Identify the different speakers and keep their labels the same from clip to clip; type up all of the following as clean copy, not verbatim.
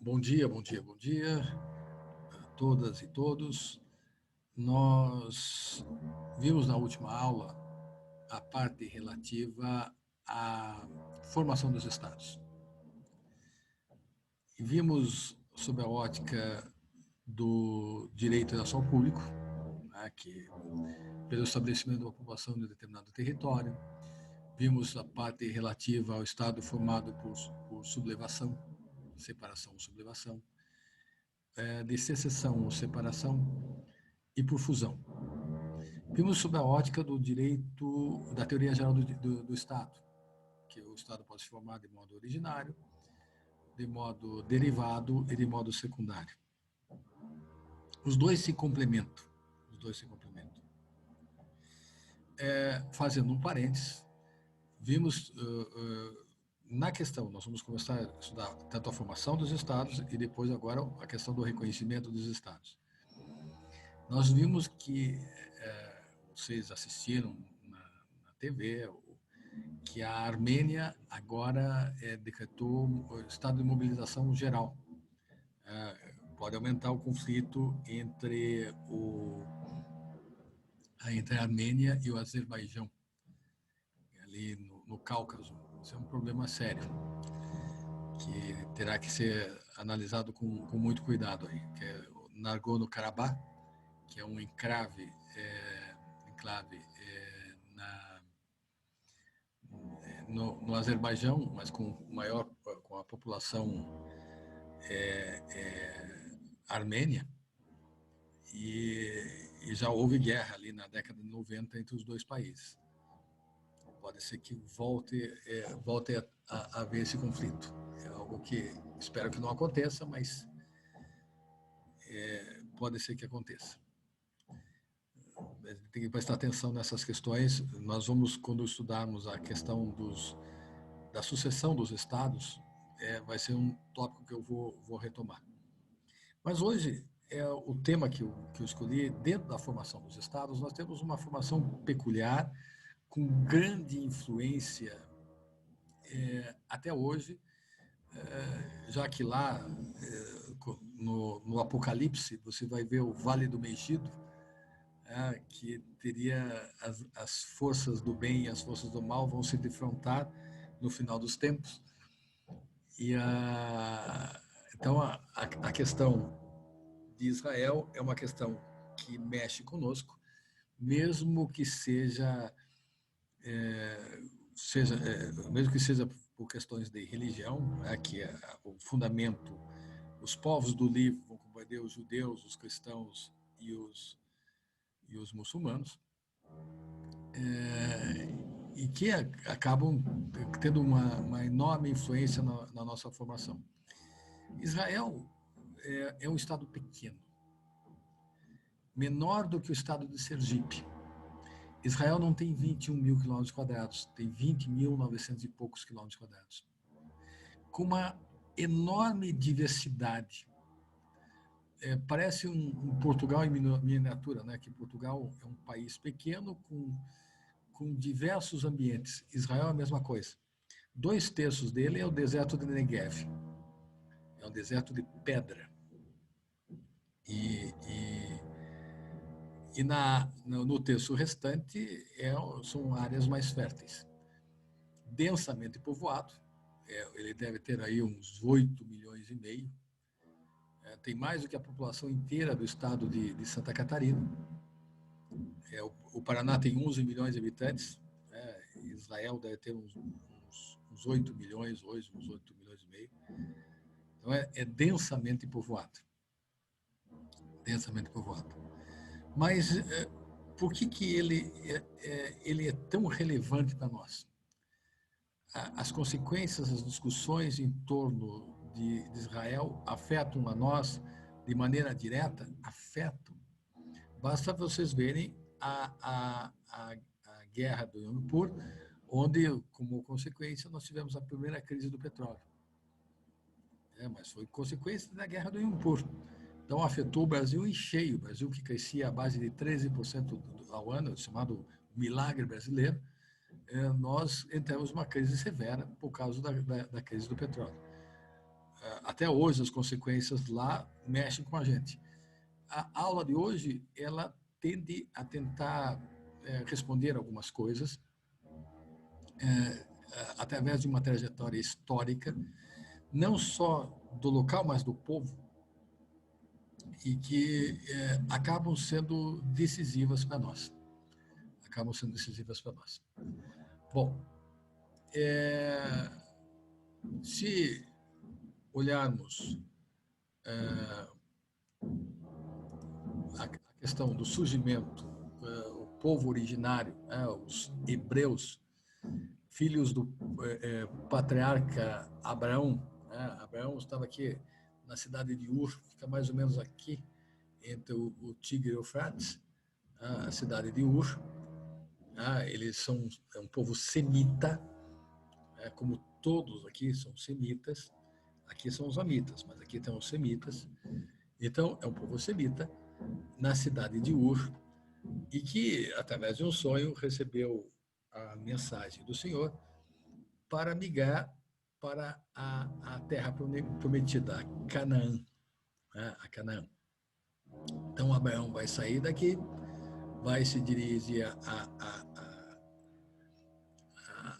Speaker 1: Bom dia, bom dia, bom dia a todas e todos. Nós vimos na última aula a parte relativa à formação dos estados. E vimos sob a ótica do direito de acesso ao público, né, que pelo estabelecimento de uma população de um determinado território. Vimos a parte relativa ao estado formado por sublevação, separação ou sublevação, de secessão ou separação e por fusão. Vimos sob a ótica do direito, da teoria geral do Estado, que o Estado pode se formar de modo originário, de modo derivado e de modo secundário. Os dois se complementam. Os dois se complementam. Fazendo um parênteses, vimos na questão, nós vamos começar a estudar tanto a formação dos estados e depois agora a questão do reconhecimento dos estados. Nós vimos que vocês assistiram na TV que a Armênia agora decretou o estado de mobilização geral. Pode aumentar o conflito entre a Armênia e o Azerbaijão, ali no Cáucaso. Isso é um problema sério, que terá que ser analisado com muito cuidado aí, que é o Nagorno-Karabakh, que é um enclave no Azerbaijão, mas com a população armênia, e já houve guerra ali na década de 90 entre os dois países. Pode ser que volte a haver esse conflito. É algo que espero que não aconteça, mas pode ser que aconteça. Tem que prestar atenção nessas questões. Nós vamos, quando estudarmos a questão da sucessão dos estados, vai ser um tópico que eu vou retomar. Mas hoje, o tema que eu escolhi, dentro da formação dos estados, nós temos uma formação peculiar, com grande influência até hoje, já que lá, no Apocalipse, você vai ver o Vale do Megido, que teria as forças do bem e as forças do mal vão se defrontar no final dos tempos. Então, a questão de Israel é uma questão que mexe conosco, mesmo que seja por questões de religião, que é o fundamento. Os povos do livro vão compreender os judeus, os cristãos e os muçulmanos, e que acabam tendo uma enorme influência na nossa formação. Israel é um estado pequeno, menor do que o estado de Sergipe. Israel não tem 21 mil quilômetros quadrados, tem 20.900 e poucos quilômetros quadrados, com uma enorme diversidade. Parece um Portugal em miniatura, né? Que Portugal é um país pequeno com diversos ambientes. Israel é a mesma coisa. 2/3 dele é o deserto de Negev, é um deserto de pedra. E no terço restante são áreas mais férteis. Densamente povoado, ele deve ter aí uns 8 milhões e meio. Tem mais do que a população inteira do estado de Santa Catarina. O Paraná tem 11 milhões de habitantes. Israel deve ter uns 8 milhões hoje, uns 8 milhões e meio. Então, é densamente povoado. Densamente povoado. Mas por que ele é tão relevante para nós? As consequências, as discussões em torno de Israel afetam a nós de maneira direta? Afetam. Basta vocês verem a guerra do Yom Kippur, onde, como consequência, nós tivemos a primeira crise do petróleo. Mas foi consequência da guerra do Yom Kippur. Então, afetou o Brasil em cheio. O Brasil, que crescia à base de 13% ao ano, chamado milagre brasileiro, nós entramos numa crise severa por causa da crise do petróleo. até hoje as consequências lá mexem com a gente. A aula de hoje, ela tende a tentar responder algumas coisas através de uma trajetória histórica, não só do local, mas do povo, e que acabam sendo decisivas para nós. Acabam sendo decisivas para nós. Bom, se olharmos a questão do surgimento, o povo originário, os hebreus, filhos do patriarca Abraão. Abraão estava aqui na cidade de Ur, fica mais ou menos aqui, entre o Tigre e o Eufrates, a cidade de Ur. Eles são um povo semita, como todos aqui são semitas. Aqui são os amitas, mas aqui tem os semitas. Então, é um povo semita, na cidade de Ur, e que, através de um sonho, recebeu a mensagem do Senhor para migrar para a terra prometida, a Canaã. A Canaã. Então, Abraão vai sair daqui, vai se dirigir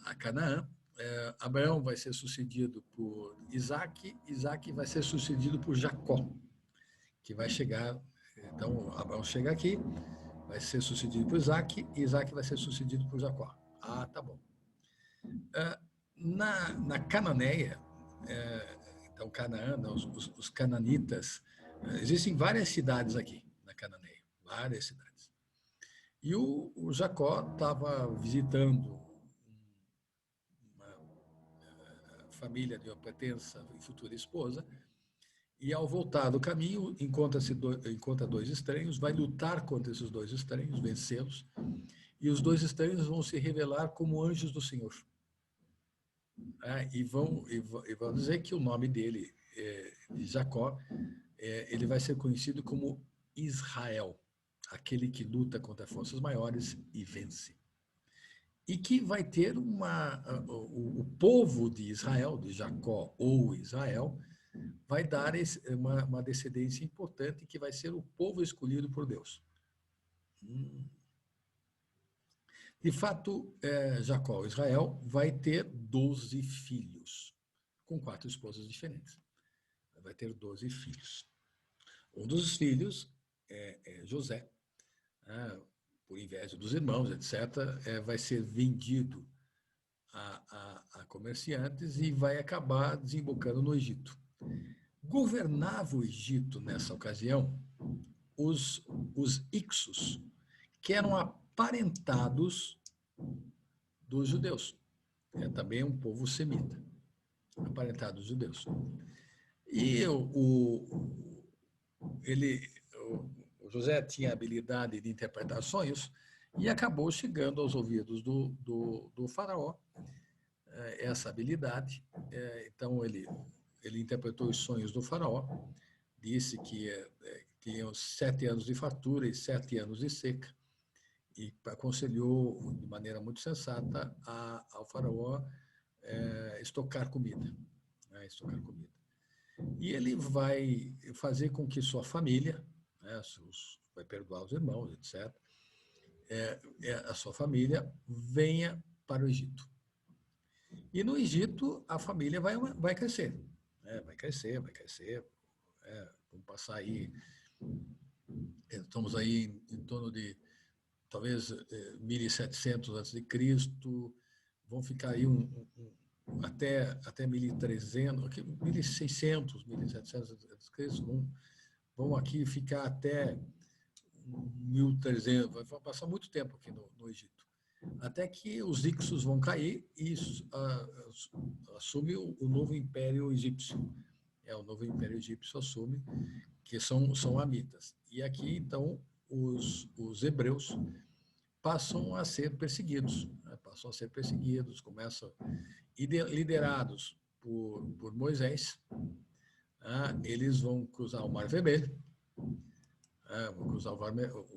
Speaker 1: a Canaã. Abraão vai ser sucedido por Isaac, Isaac vai ser sucedido por Jacó, que vai chegar. Então, Abraão chega aqui, vai ser sucedido por Isaac, e Isaac vai ser sucedido por Jacó. Tá bom. Na Cananeia, então Canaã, os cananitas, existem várias cidades aqui na Cananeia, várias cidades. E o Jacó estava visitando uma família de uma pertença e futura esposa, e ao voltar do caminho encontra dois estranhos, vai lutar contra esses dois estranhos, vencê-los, e os dois estranhos vão se revelar como anjos do Senhor. E vão dizer que o nome dele, de Jacó, ele vai ser conhecido como Israel, aquele que luta contra forças maiores e vence. E que vai ter o povo de Israel, de Jacó ou Israel, vai dar uma descendência importante que vai ser o povo escolhido por Deus. De fato, Jacó, Israel, vai ter 12 filhos, com 4 esposas diferentes. Vai ter 12 filhos. Um dos filhos é José, por inveja dos irmãos, etc., vai ser vendido a comerciantes e vai acabar desembocando no Egito. Governava o Egito, nessa ocasião, os Ixos, que eram aparentados dos judeus. Também um povo semita, aparentado dos judeus. E o José tinha habilidade de interpretar sonhos e acabou chegando aos ouvidos do faraó essa habilidade. Então, ele interpretou os sonhos do faraó, disse que tinham 7 anos de fartura e 7 anos de seca, e aconselhou de maneira muito sensata ao faraó estocar comida. E ele vai fazer com que sua família, vai perdoar os irmãos, etc., a sua família venha para o Egito. E no Egito a família vai crescer, vai crescer. Vamos passar aí, estamos aí em torno de talvez 1700 a.C., vão ficar aí até 1300, 1600, 1700 a.C., vão aqui ficar até 1300, vai passar muito tempo aqui no Egito. Até que os Ixos vão cair e assume o novo Império Egípcio. O novo Império Egípcio assume, que são amitas. E aqui, então, os hebreus passam a ser perseguidos. Começam liderados por Moisés. Eles vão cruzar o Mar Vermelho. Vão cruzar o Mar Vermelho.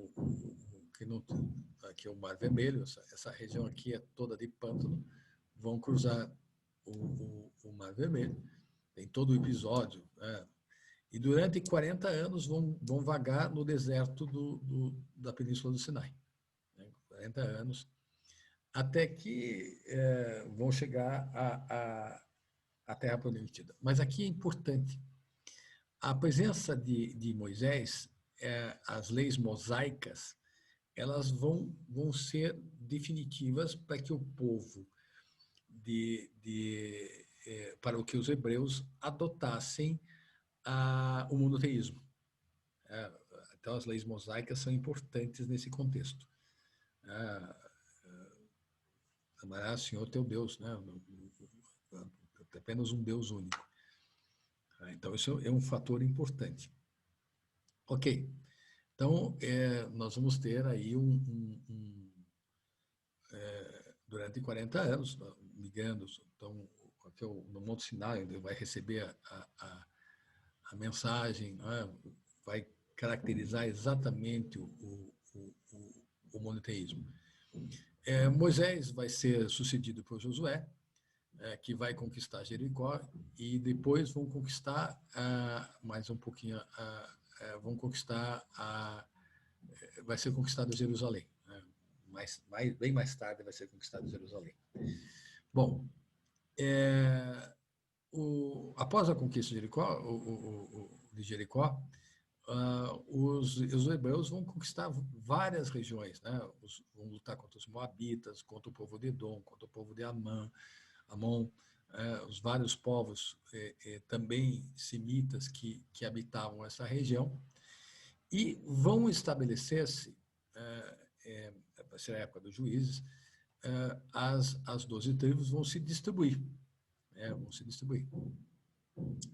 Speaker 1: Aqui é o Mar Vermelho, essa região aqui é toda de pântano, vão cruzar o Mar Vermelho tem todo o episódio, né? E durante 40 anos vão vagar no deserto da Península do Sinai. Né? 40 anos, até que vão chegar à Terra Prometida. Mas aqui é importante, a presença de Moisés, as leis mosaicas, elas vão ser definitivas para que o povo, para o que os hebreus adotassem o monoteísmo. Então, as leis mosaicas são importantes nesse contexto. Amarás o Senhor teu Deus, né? Apenas um Deus único. Então, isso é um fator importante. Ok. Então, nós vamos ter aí durante 40 anos, migrando. Então, no Monte Sinai, ele vai receber a mensagem, né? Vai caracterizar exatamente o monoteísmo. Moisés vai ser sucedido por Josué, que vai conquistar Jericó, e depois vão conquistar mais um pouquinho, vão conquistar vai ser conquistada Jerusalém. Bem mais tarde vai ser conquistada Jerusalém. Bom, após a conquista de Jericó, os hebreus vão conquistar várias regiões, né? Vão lutar contra os moabitas, contra o povo de Edom, contra o povo de Amon, os vários povos também semitas que habitavam essa região, e vão estabelecer-se, vai ser a época dos juízes, as 12 tribos vão se distribuir.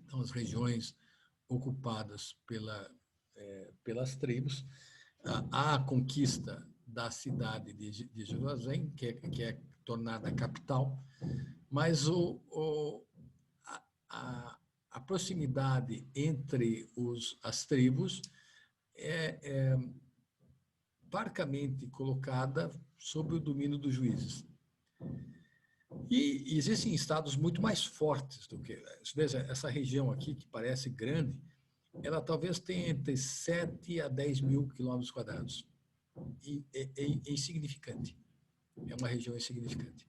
Speaker 1: Então, as regiões ocupadas pelas tribos, a conquista da cidade de Jerusalém, que é tornada a capital, mas a proximidade entre as tribos é parcamente colocada sob o domínio dos juízes. E existem estados muito mais fortes do que... Veja, essa região aqui, que parece grande, ela talvez tenha entre 7 a 10 mil quilômetros quadrados. E é insignificante. É uma região insignificante.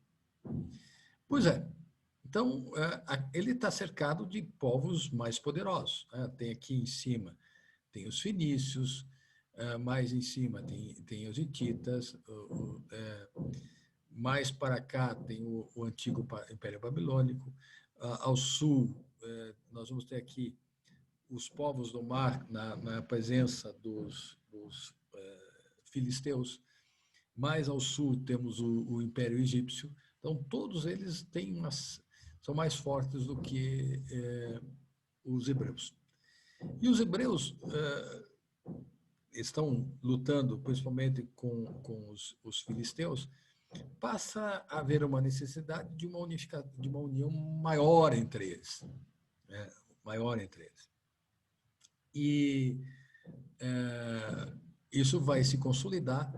Speaker 1: Pois é. Então, ele está cercado de povos mais poderosos. Tem aqui em cima, tem os fenícios, mais em cima tem os hititas, mais para cá tem o antigo Império Babilônico. Ao sul, nós vamos ter aqui os povos do mar na presença dos filisteus. Mais ao sul temos o Império Egípcio. Então, todos eles são mais fortes do que os hebreus. E os hebreus estão lutando, principalmente com os filisteus. Passa a haver uma necessidade de uma união maior entre eles. Maior entre eles. E isso vai se consolidar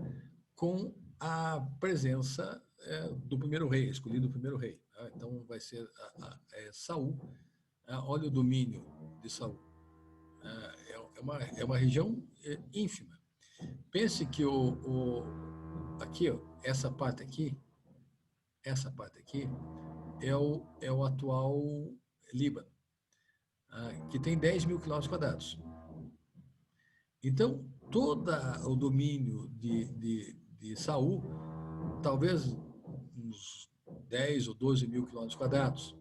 Speaker 1: com a presença do primeiro rei, escolhido o primeiro rei. Então, vai ser Saul. Olha o domínio de Saul. É uma região ínfima. Pense que aqui, essa parte aqui é o atual Líbano, que tem 10 mil quilômetros quadrados. Então, todo o domínio de Saul, talvez uns 10 ou 12 mil quilômetros quadrados.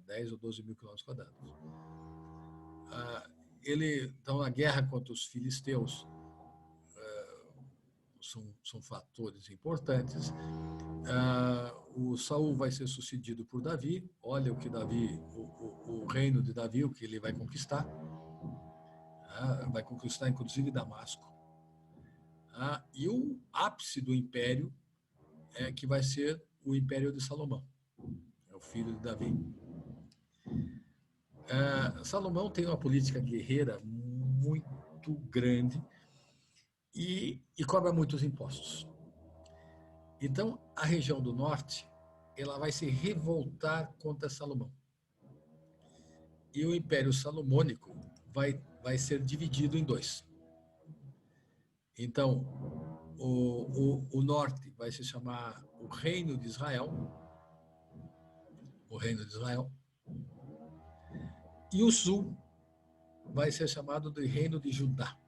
Speaker 1: 10 ou 12 mil quilômetros quadrados. Então, a guerra contra os filisteus são fatores importantes. O Saul vai ser sucedido por Davi. Olha o que o reino de Davi, o que ele vai conquistar. Vai conquistar, inclusive, Damasco. E o ápice do império que vai ser o Império de Salomão. É o filho de Davi. Salomão tem uma política guerreira muito grande e cobra muitos impostos. Então, a região do norte ela vai se revoltar contra Salomão. e o Império Salomônico vai ser dividido em dois. Então, o norte vai se chamar o Reino de Israel, e o sul vai ser chamado de Reino de Judá.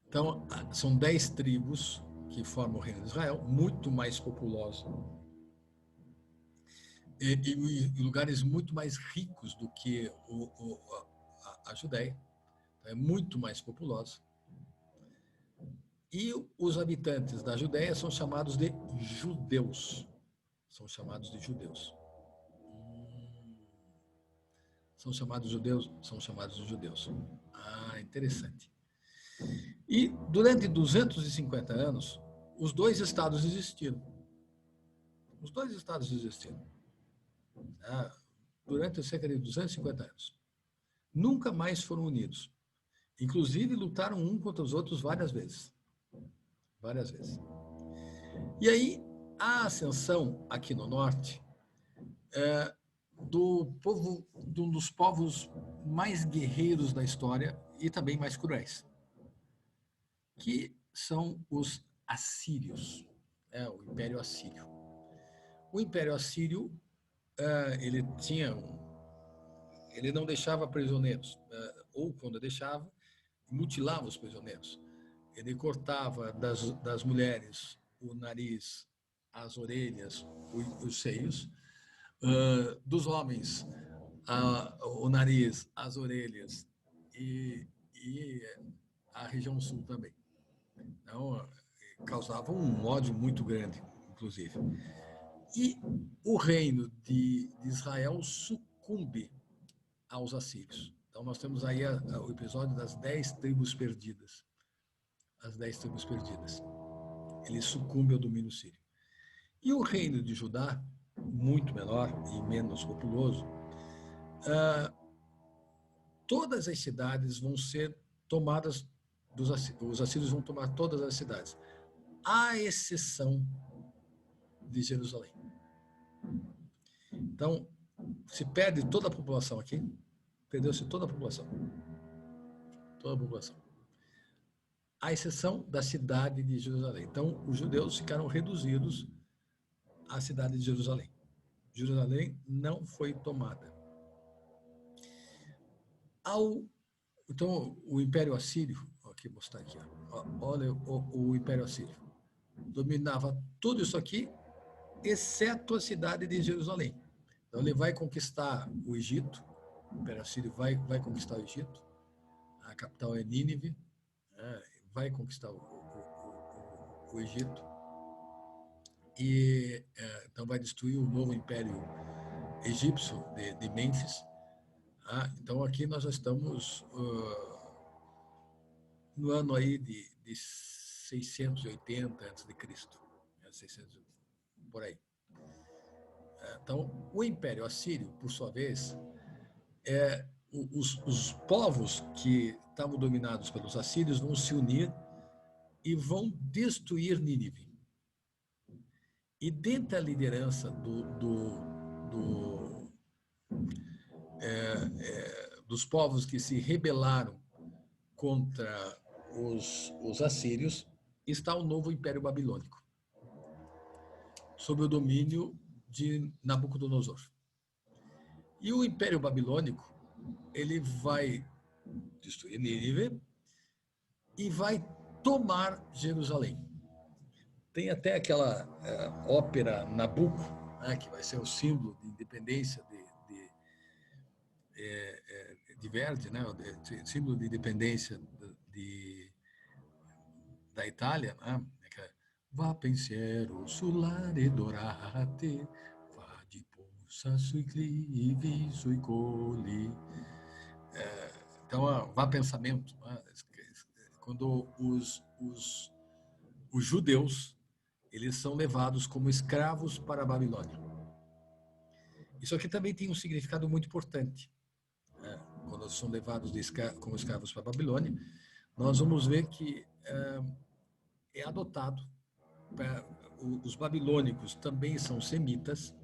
Speaker 1: Então, são 10 tribos que formam o Reino de Israel, muito mais populoso, e lugares muito mais ricos do que a Judéia, é muito mais populosa. E os habitantes da Judéia são chamados de judeus. São chamados de judeus. São chamados judeus? São chamados de judeus. Ah, interessante. E durante 250 anos, os dois estados existiram. Os dois estados existiram. Durante cerca de 250 anos. Nunca mais foram unidos. Inclusive, lutaram um contra os outros várias vezes. Várias vezes. E aí, a ascensão aqui no norte de um dos povos mais guerreiros da história e também mais cruéis, que são os assírios, o Império Assírio. O Império Assírio, ele não deixava prisioneiros, ou quando deixava, mutilava os prisioneiros. Ele cortava das mulheres o nariz, as orelhas, os seios, dos homens o nariz, as orelhas e a região sul também. Então, causava um ódio muito grande, inclusive. E o reino de Israel sucumbe aos assírios. Então, nós temos aí o episódio das 10 tribos perdidas. As 10 tribos perdidas. Ele sucumbe ao domínio sírio. E o reino de Judá, muito menor e menos populoso, todas as cidades vão ser tomadas, os assírios vão tomar todas as cidades, à exceção de Jerusalém. Então, se perde toda a população aqui, perdeu-se toda a população. Toda a população. À exceção da cidade de Jerusalém. Então, os judeus ficaram reduzidos à cidade de Jerusalém. Jerusalém não foi tomada. Então, o Império Assírio, aqui vou mostrar aqui, olha o Império Assírio, dominava tudo isso aqui, exceto a cidade de Jerusalém. Então, ele vai conquistar o Egito, o Império Assírio vai conquistar o Egito, a capital é Nínive, vai conquistar o Egito, e então vai destruir o novo Império Egípcio de Mênfis. Então, aqui nós já estamos no ano aí de 680 a.C., 600, por aí. Então, o Império Assírio, por sua vez, os povos que estavam dominados pelos assírios vão se unir e vão destruir Nínive. E dentro da liderança dos povos que se rebelaram contra os assírios, está o novo Império Babilônico, sob o domínio de Nabucodonosor. E o Império Babilônico, ele vai destruir Nínive e vai tomar Jerusalém. Tem até aquela ópera Nabucco, que vai ser o símbolo de independência de Verdi, né? Símbolo de independência da Itália, né? Va pensiero sull'are dorate, va di posa sui clivi, sui colli. Então, vá pensamento. Né? Quando os judeus eles são levados como escravos para a Babilônia. Isso aqui também tem um significado muito importante. Quando são levados como escravos para a Babilônia, nós vamos ver que é adotado. Os babilônicos também são semitas.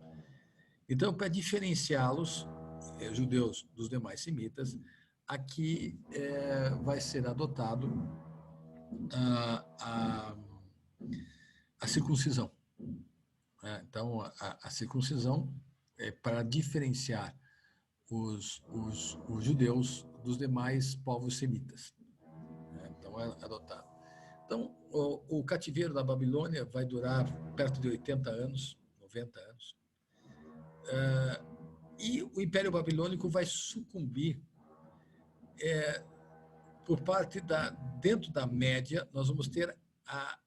Speaker 1: Então, para diferenciá-los, judeus dos demais semitas, aqui vai ser adotado a circuncisão. Então, a circuncisão é para diferenciar os judeus dos demais povos semitas. Então, é adotado. Então, o cativeiro da Babilônia vai durar perto de 80 anos, 90 anos. E o Império Babilônico vai sucumbir por parte dentro da Média, nós vamos ter a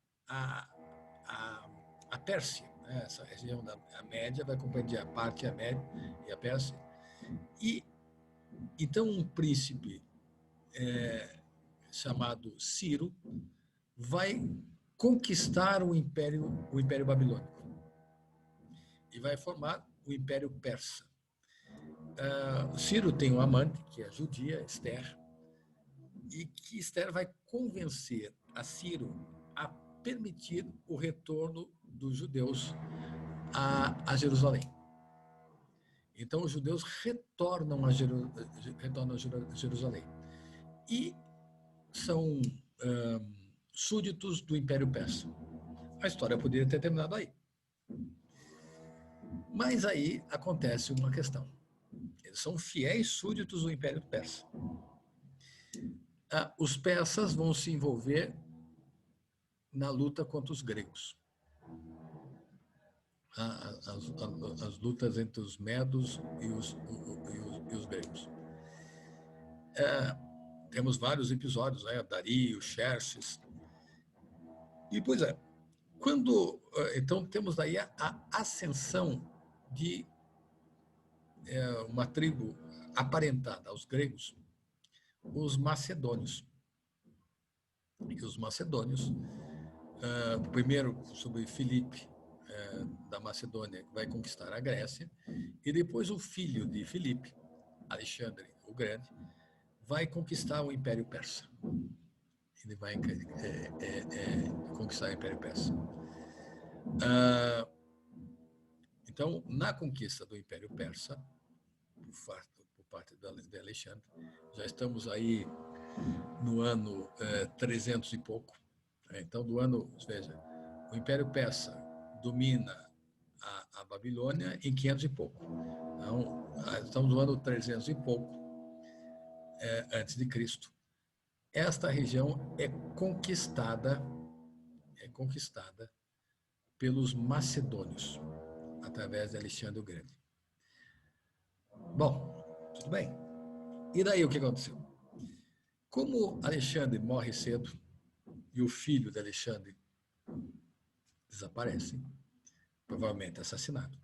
Speaker 1: Pérsia, né? Essa região da Média vai compreender a parte a Média e a Pérsia. E então um príncipe chamado Ciro vai conquistar o Império Babilônico e vai formar o Império Persa. Ciro tem um amante, que é judia, Esther, e que Esther vai convencer a Ciro a permitir o retorno dos judeus a Jerusalém. Então, os judeus retornam a Jerusalém e são súditos do Império Persa. A história poderia ter terminado aí. Mas aí acontece uma questão. Eles são fiéis súditos do Império Persa. Os persas vão se envolver na luta contra os gregos. As lutas entre os medos e os gregos. Temos vários episódios, né? Dario, Xerxes. E, pois é, então temos daí a ascensão de uma tribo aparentada aos gregos, os macedônios. E os macedônios, primeiro sobre Filipe, da Macedônia, que vai conquistar a Grécia, e depois o filho de Filipe, Alexandre o Grande, vai conquistar o Império Persa. Ele vai conquistar o Império Persa. Então, na conquista do Império Persa, por parte de Alexandre, já estamos aí no ano 300 e pouco. Então, veja, o Império Persa domina a Babilônia em 500 e pouco. Então, estamos no ano 300 e pouco, antes de Cristo. Esta região é conquistada pelos macedônios, através de Alexandre o Grande. Bom, tudo bem. E daí o que aconteceu? Como Alexandre morre cedo e o filho de Alexandre desaparece, provavelmente assassinado,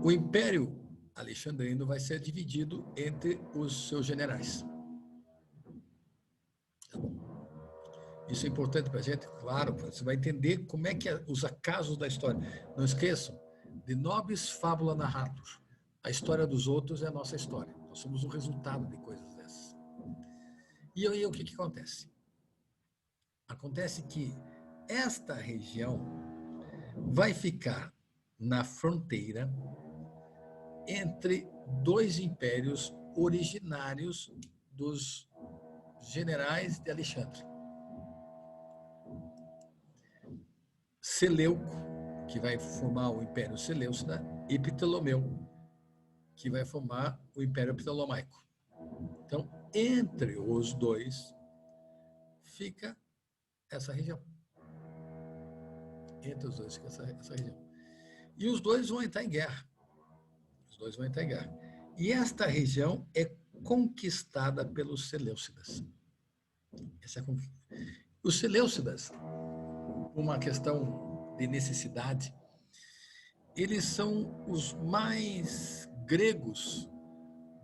Speaker 1: o Império Alexandrino vai ser dividido entre os seus generais. Isso é importante para a gente, claro, você vai entender como é que os acasos da história. Não esqueçam, de nobis fábula narratur. A história dos outros é a nossa história. Nós somos o resultado de coisas dessas. E aí o que acontece? Acontece que esta região vai ficar na fronteira entre dois impérios originários dos generais de Alexandre. Seleuco, que vai formar o Império Seleucida, e Ptolomeu, que vai formar o Império Ptolomaico. Então, entre os dois, fica essa região. Entre os dois fica essa região. E os dois vão entrar em guerra. E esta região é conquistada pelos Seleucidas. Os Seleucidas, uma questão de necessidade, eles são os mais gregos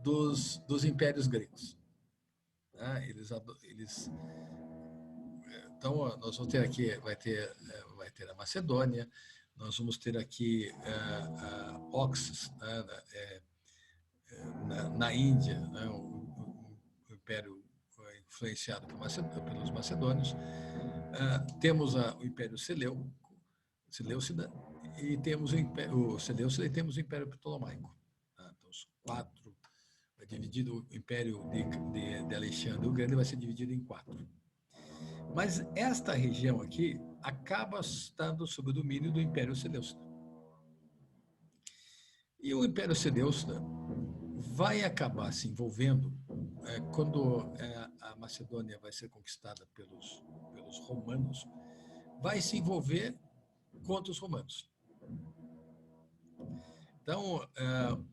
Speaker 1: dos impérios gregos. Então, nós vamos ter aqui, vai ter a Macedônia, nós vamos ter aqui Oxus, na Índia, né, o império influenciado pelos macedônios. Temos o Império Seleucida e temos o Império Seleucida e temos o Império Ptolomaico. Então, uns 4, vai dividido o Império de Alexandre o Grande vai ser dividido em 4. Mas esta região aqui acaba estando sob o domínio do Império Seleucida. E o Império Seleucida vai acabar se envolvendo quando a Macedônia vai ser conquistada pelos romanos, vai se envolver contra os romanos. Então,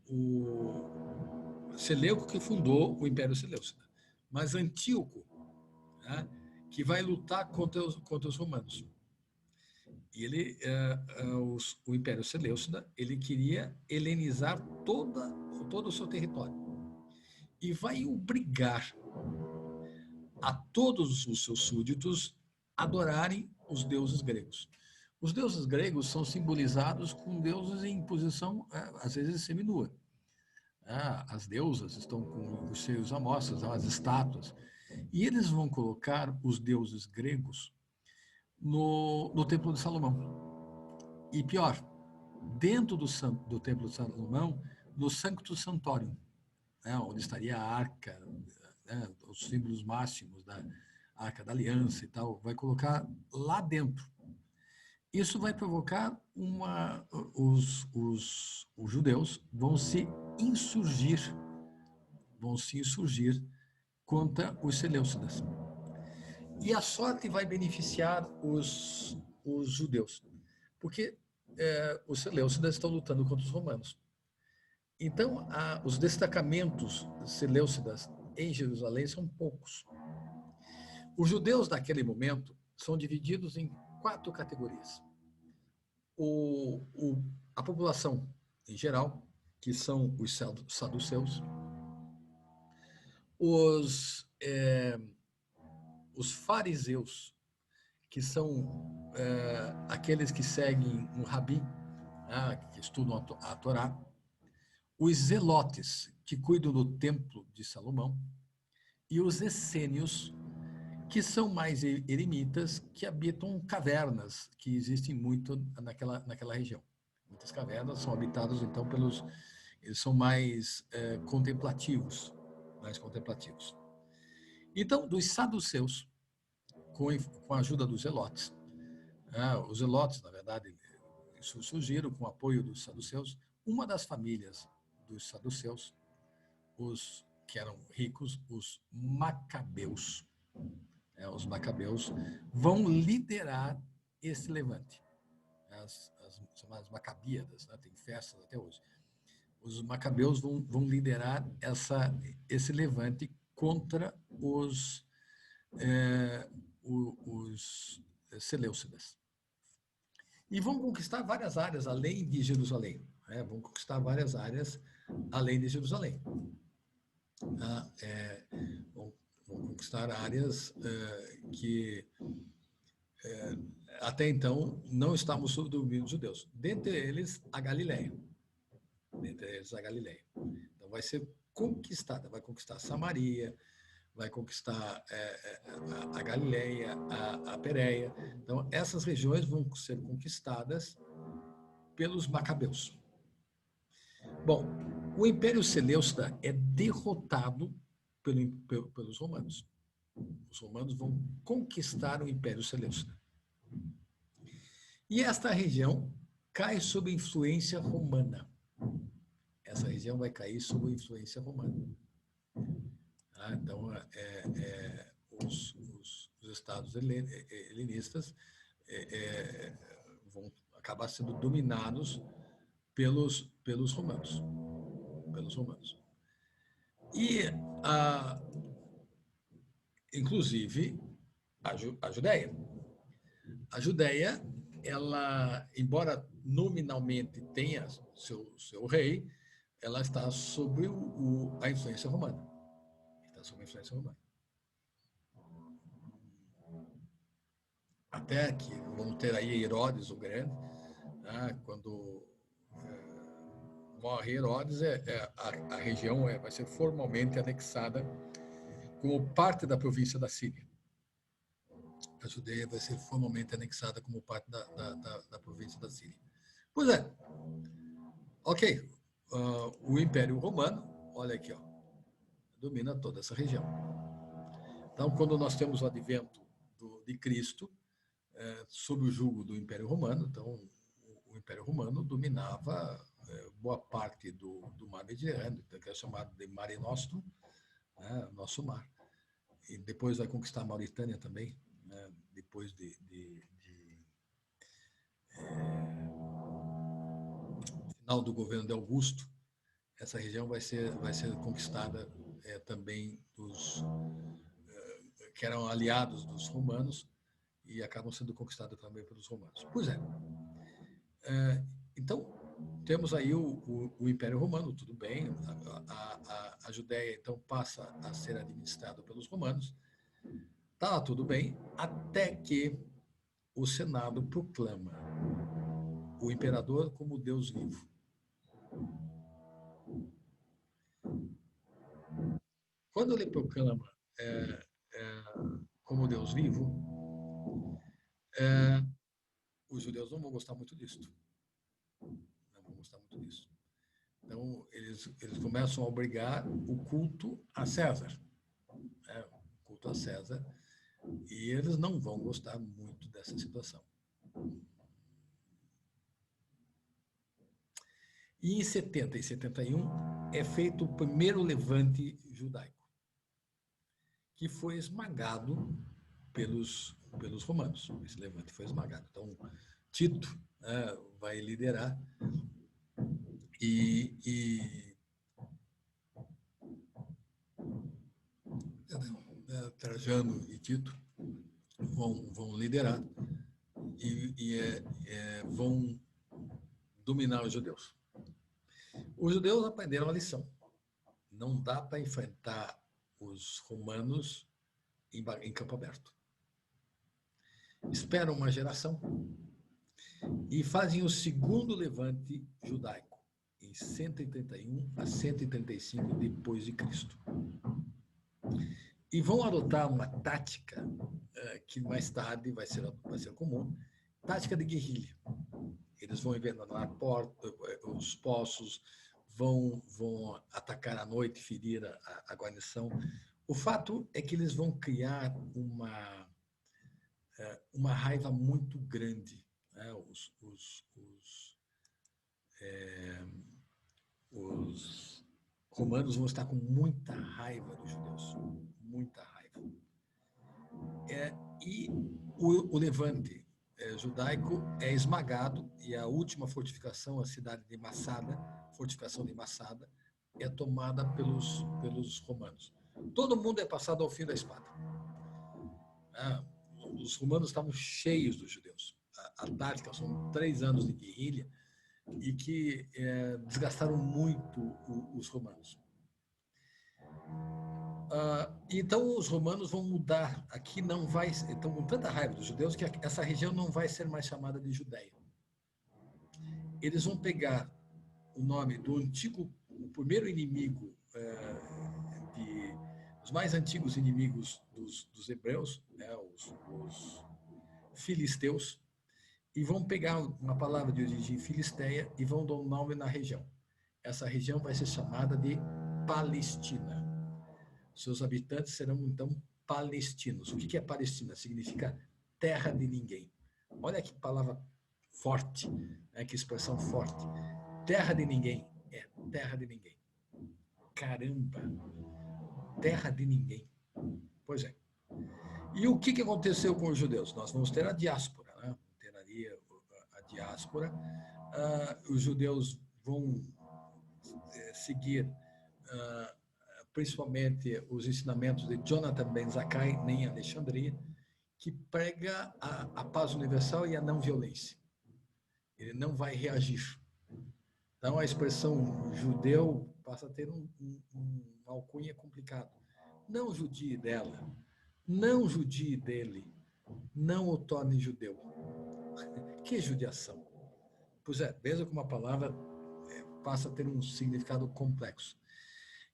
Speaker 1: o Seleuco que fundou o Império Seleucida, mas Antíoco, né, que vai lutar contra os romanos. E ele, o Império Seleucida, ele queria helenizar todo o seu território e vai obrigar a todos os seus súditos adorarem os deuses gregos. Os deuses gregos são simbolizados com deuses em posição, às vezes, seminua. As deusas estão com os seios à mostra, as estátuas. E eles vão colocar os deuses gregos no Templo de Salomão. E pior, dentro do Templo de Salomão, no Sanctus Sanctorum, onde estaria a arca, os símbolos máximos da Arca da Aliança e tal, vai colocar lá dentro. Isso vai provocar os judeus vão se insurgir contra os seleucidas. E a sorte vai beneficiar os judeus, porque os seleucidas estão lutando contra os romanos. Então, os destacamentos seleucidas em Jerusalém são poucos. Os judeus daquele momento são divididos em 4 categorias. A população em geral, que são os saduceus, os fariseus, que são aqueles que seguem um rabi, que estudam a Torá, os zelotes, que cuidam do templo de Salomão, e os essênios, que são mais eremitas, que habitam cavernas, que existem muito naquela região. Muitas cavernas são habitadas, então, eles são mais contemplativos. Então, dos saduceus, com a ajuda dos zelotes, os zelotes, na verdade, surgiram com o apoio dos saduceus. Uma das famílias dos saduceus, os que eram ricos, os macabeus, vão liderar esse levante. As chamadas macabíadas, tem festas até hoje. Os macabeus vão liderar esse levante contra os seleucidas. E vão conquistar várias áreas além de Jerusalém. Vão conquistar várias áreas além de Jerusalém. Vão conquistar áreas que até então não estavam sob o domínio dos judeus. Dentre eles, a Galileia. Então, vai ser conquistada. Vai conquistar Samaria, vai conquistar a Galileia, a Pérea. Então, essas regiões vão ser conquistadas pelos macabeus. Bom, o Império Seleucida é derrotado pelos romanos. Os romanos vão conquistar o Império Seleucida. E esta região cai sob influência romana. Essa região vai cair sob influência romana. Então, os estados helenistas vão acabar sendo dominados pelos romanos. E, inclusive, a Judéia. A Judéia, ela, embora nominalmente tenha seu rei, ela está sob a influência romana. Até que vamos ter aí Herodes o Grande, quando morre Herodes, a região vai ser formalmente anexada como parte da província da Síria. A Judeia vai ser formalmente anexada como parte da província da Síria. Pois é. Ok. o Império Romano, olha aqui, ó, domina toda essa região. Então, quando nós temos o advento de Cristo, sob o jugo do Império Romano, então o Império Romano dominava boa parte do mar Mediterrâneo, que é chamado de Mare Nostrum, né, nosso mar. E depois vai conquistar a Mauritânia também, né, depois final do governo de Augusto, essa região vai ser conquistada também dos que eram aliados dos romanos e acabam sendo conquistadas também pelos romanos. Pois é. Então, temos aí o Império Romano, tudo bem, a Judéia, então, passa a ser administrada pelos romanos, tá tudo bem, até que o Senado proclama o imperador como Deus vivo. Quando ele proclama como Deus vivo, os judeus não vão gostar muito disso. Não vão gostar muito disso. Então, eles começam a obrigar o culto a César. Né? O culto a César. E eles não vão gostar muito dessa situação. E em 70 e 71 é feito o primeiro levante judaico, que foi esmagado pelos romanos. Esse levante foi esmagado. Então, Tito vai liderar e Trajano e Tito vão liderar e vão dominar os judeus. Os judeus aprenderam a lição. Não dá para enfrentar os romanos em campo aberto. Esperam uma geração e fazem o segundo levante judaico, em 131 a 135 depois de Cristo. E vão adotar uma tática que mais tarde vai ser comum, tática de guerrilha. Eles vão envenenar os poços, vão atacar à noite, ferir a guarnição. O fato é que eles vão criar uma raiva muito grande. Né? Os romanos vão estar com muita raiva dos judeus, muita raiva. E o levante judaico é esmagado e a última fortificação, a cidade de Massada, fortificação de Massada, é tomada pelos romanos. Todo mundo é passado ao fim da espada. Os romanos estavam cheios dos judeus. A tática são 3 anos de guerrilha e que desgastaram muito os romanos. Então os romanos vão mudar. Aqui não vai. Estão com tanta raiva dos judeus que essa região não vai ser mais chamada de Judéia. Eles vão pegar o nome do antigo, o primeiro inimigo, os mais antigos inimigos dos hebreus, né, os filisteus, e vão pegar uma palavra de origem filisteia e vão dar um nome na região. Essa região vai ser chamada de Palestina. Seus habitantes serão, então, palestinos. O que é Palestina? Significa terra de ninguém. Olha que palavra forte, né? Que expressão forte. Terra de ninguém. Terra de ninguém. Caramba! Terra de ninguém. Pois é. E o que aconteceu com os judeus? Nós vamos ter a diáspora, né? Teraria a diáspora. Os judeus vão seguir principalmente os ensinamentos de Jonathan Ben Zakkai, em Alexandria, que prega a paz universal e a não violência. Ele não vai reagir. Então, a expressão judeu passa a ter uma alcunha complicada. Não judie dela, não judie dele, não o torne judeu. Que judiação! Pois é, veja como a palavra passa a ter um significado complexo.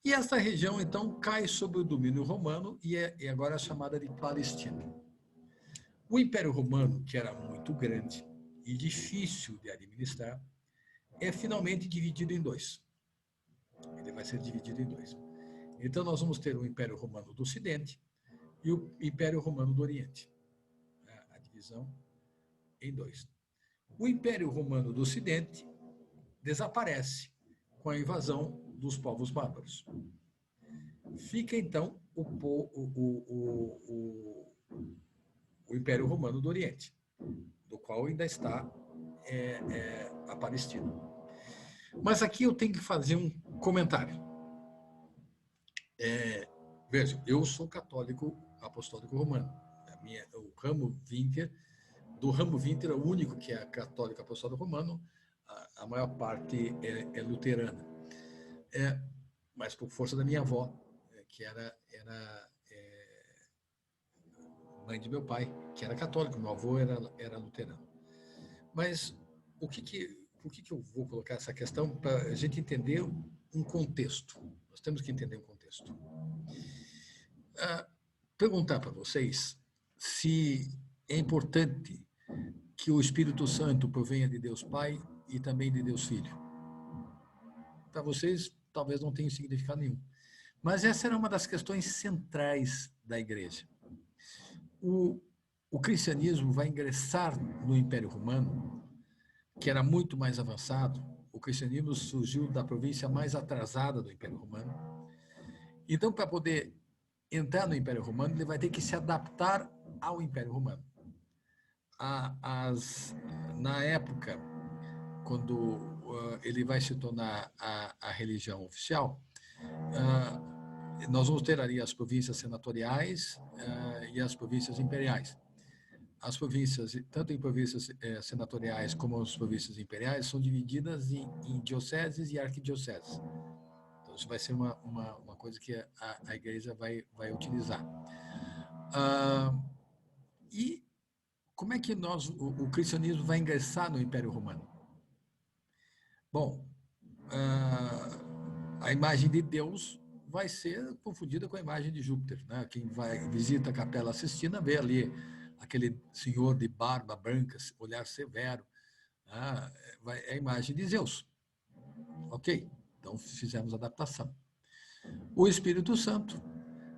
Speaker 1: E essa região, então, cai sob o domínio romano e agora é chamada de Palestina. O Império Romano, que era muito grande e difícil de administrar, é finalmente dividido em 2. Ele vai ser dividido em dois. Então, nós vamos ter o Império Romano do Ocidente e o Império Romano do Oriente. A divisão em dois. O Império Romano do Ocidente desaparece com a invasão dos povos bárbaros. Fica, então, o Império Romano do Oriente, do qual ainda está a Palestina. Mas aqui eu tenho que fazer um comentário. Veja, eu sou católico apostólico romano. O ramo Winter, do ramo Winter, é o único que é católico apostólico romano, a maior parte é luterana. Mas por força da minha avó, que era mãe de meu pai, que era católico, meu avô era luterano. Mas por que eu vou colocar essa questão? Para a gente entender um contexto. Nós temos que entender um contexto. Perguntar para vocês se é importante que o Espírito Santo provenha de Deus Pai e também de Deus Filho. Para vocês, talvez não tenha significado nenhum. Mas essa era uma das questões centrais da igreja. O cristianismo vai ingressar no Império Romano, que era muito mais avançado. O cristianismo surgiu da província mais atrasada do Império Romano. Então, para poder entrar no Império Romano, ele vai ter que se adaptar ao Império Romano. Na época, quando ele vai se tornar a religião oficial, nós vamos ter ali as províncias senatoriais e as províncias imperiais. As províncias, tanto em províncias senatoriais como as províncias imperiais, são divididas em dioceses e arquidioceses. Então, isso vai ser uma coisa que a igreja vai utilizar. E como é que o cristianismo vai ingressar no Império Romano? Bom, a imagem de Deus vai ser confundida com a imagem de Júpiter, né? Quem visita a Capela Sistina vê ali aquele senhor de barba branca, olhar severo, é a imagem de Zeus. Ok, então fizemos a adaptação. O Espírito Santo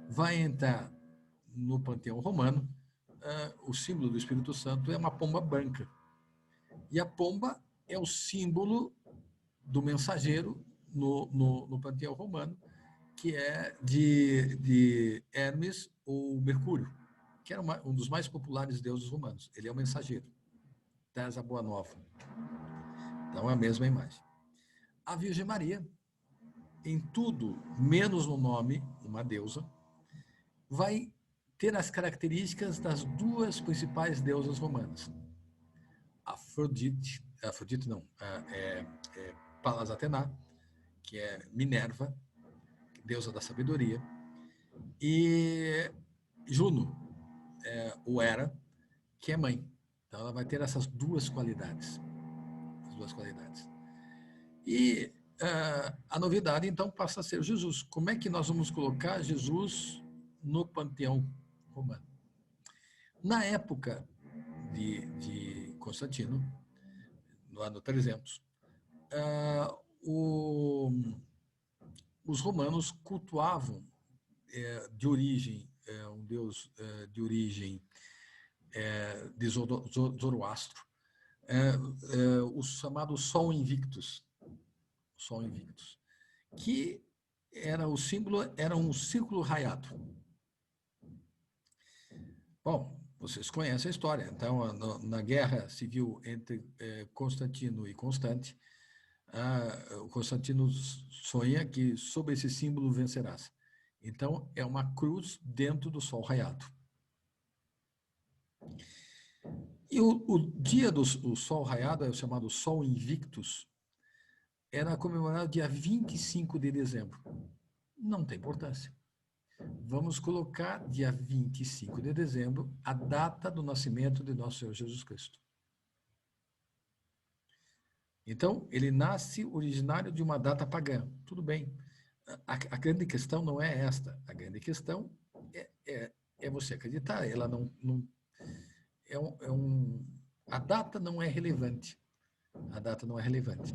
Speaker 1: vai entrar no panteão romano. O símbolo do Espírito Santo é uma pomba branca. E a pomba é o símbolo do mensageiro no panteão romano, que é de Hermes ou Mercúrio, que era um dos mais populares deuses romanos. Ele é o mensageiro, traz a boa nova. Então é a mesma imagem. A Virgem Maria, em tudo, menos no nome, uma deusa, vai ter as características das duas principais deusas romanas. Afrodite não, Palas Atená, que é Minerva, deusa da sabedoria, e Juno, o Hera, que é mãe. Então ela vai ter essas duas qualidades. E a novidade, então, passa a ser Jesus. Como é que nós vamos colocar Jesus no panteão romano? Na época de Constantino, no ano 300, os romanos cultuavam de origem, um deus de origem de Zoroastro, o chamado Sol Invictus, que era o símbolo, era um círculo raiado. Bom, vocês conhecem a história. Então, na guerra civil entre Constantino e Constante, o Constantino sonha que sob esse símbolo vencerás. Então, é uma cruz dentro do sol raiado. E o dia do sol raiado, é o chamado Sol Invictus, era comemorado dia 25 de dezembro. Não tem importância. Vamos colocar dia 25 de dezembro a data do nascimento de nosso Senhor Jesus Cristo. Então, ele nasce originário de uma data pagã. Tudo bem. A grande questão não é esta. A grande questão é você acreditar. Ela não a data não é relevante. A data não é relevante.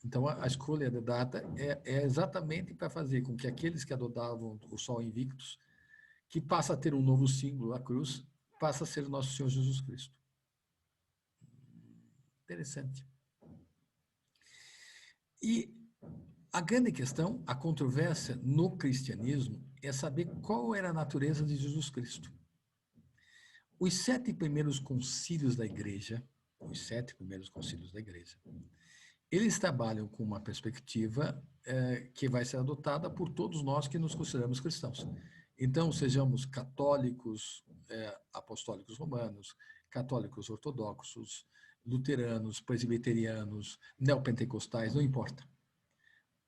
Speaker 1: Então, a escolha da data é exatamente para fazer com que aqueles que adotavam o Sol Invictus, que passa a ter um novo símbolo, a cruz, passa a ser o nosso Senhor Jesus Cristo. Interessante. E a grande questão, a controvérsia no cristianismo, é saber qual era a natureza de Jesus Cristo. Os 7 primeiros concílios da igreja, eles trabalham com uma perspectiva que vai ser adotada por todos nós que nos consideramos cristãos. Então, sejamos católicos, apostólicos romanos, católicos ortodoxos, luteranos, presbiterianos, neopentecostais, não importa.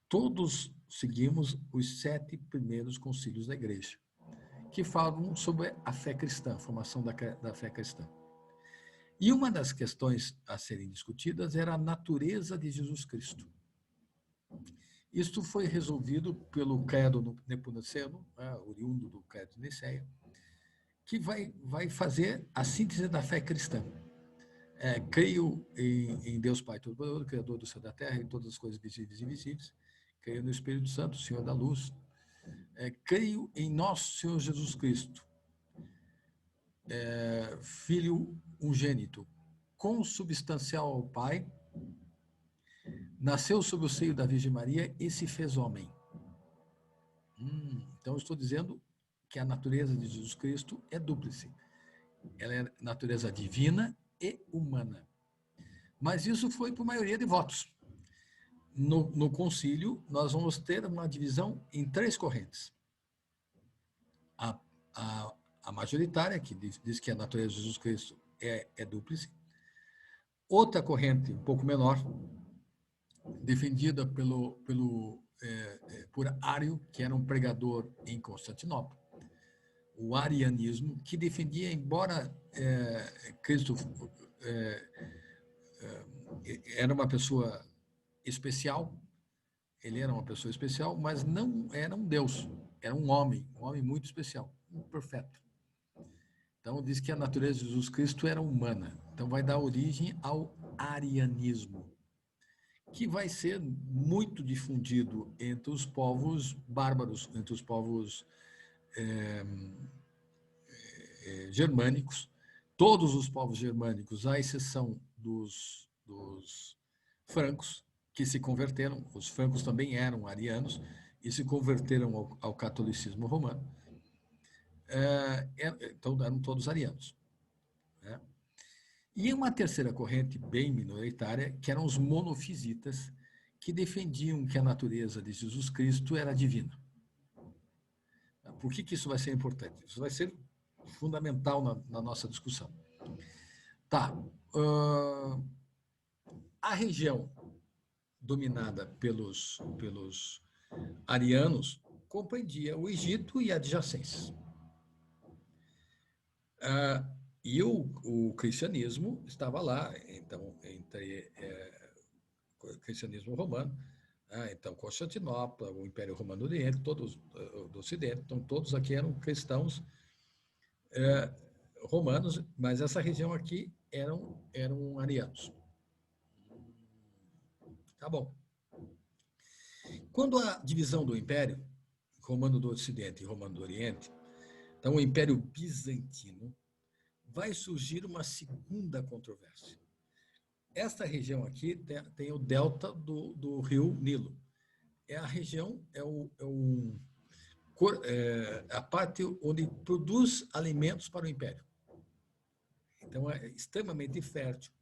Speaker 1: Todos seguimos os 7 primeiros concílios da igreja, que falam sobre a fé cristã, a formação da fé cristã. E uma das questões a serem discutidas era a natureza de Jesus Cristo. Isto foi resolvido pelo credo nepomuceno, oriundo do credo de Nicéia, que vai fazer a síntese da fé cristã. Creio em Deus Pai Todo-Poderoso, Criador do céu e da terra e todas as coisas visíveis e invisíveis. Creio no Espírito Santo, Senhor da luz. Creio em nosso Senhor Jesus Cristo, Filho unigênito, consubstancial ao Pai, nasceu sob o seio da Virgem Maria e se fez homem. Então, eu estou dizendo que a natureza de Jesus Cristo é dúplice. Ela é natureza divina e humana. Mas isso foi por maioria de votos. No concílio, nós vamos ter uma divisão em 3 correntes. A majoritária, que diz que a natureza de Jesus Cristo é dúplice. Outra corrente, um pouco menor, defendida por Ário, que era um pregador em Constantinopla. O arianismo, que defendia, embora Cristo era uma pessoa especial, ele era uma pessoa especial, mas não era um Deus, era um homem muito especial, um profeta. Então, diz que a natureza de Jesus Cristo era humana. Então, vai dar origem ao arianismo, que vai ser muito difundido entre os povos bárbaros, entre os povos germânicos. Todos os povos germânicos, à exceção dos francos, que se converteram, os francos também eram arianos, e se converteram ao catolicismo romano. Então, eram todos arianos. Né? E uma terceira corrente, bem minoritária, que eram os monofisitas, que defendiam que a natureza de Jesus Cristo era divina. Por que isso vai ser importante? Isso vai ser fundamental na nossa discussão. Tá. A região dominada pelos arianos compreendia o Egito e adjacências. E o cristianismo estava lá, então, entre o cristianismo romano, então Constantinopla, o Império Romano do Oriente, todos do Ocidente, então todos aqui eram cristãos romanos, mas essa região aqui eram arianos. Tá bom. Quando a divisão do Império, Romano do Ocidente e Romano do Oriente, então o Império Bizantino, vai surgir uma segunda controvérsia. Esta região aqui tem o delta do rio Nilo. É a região, a parte onde produz alimentos para o Império. Então, é extremamente fértil,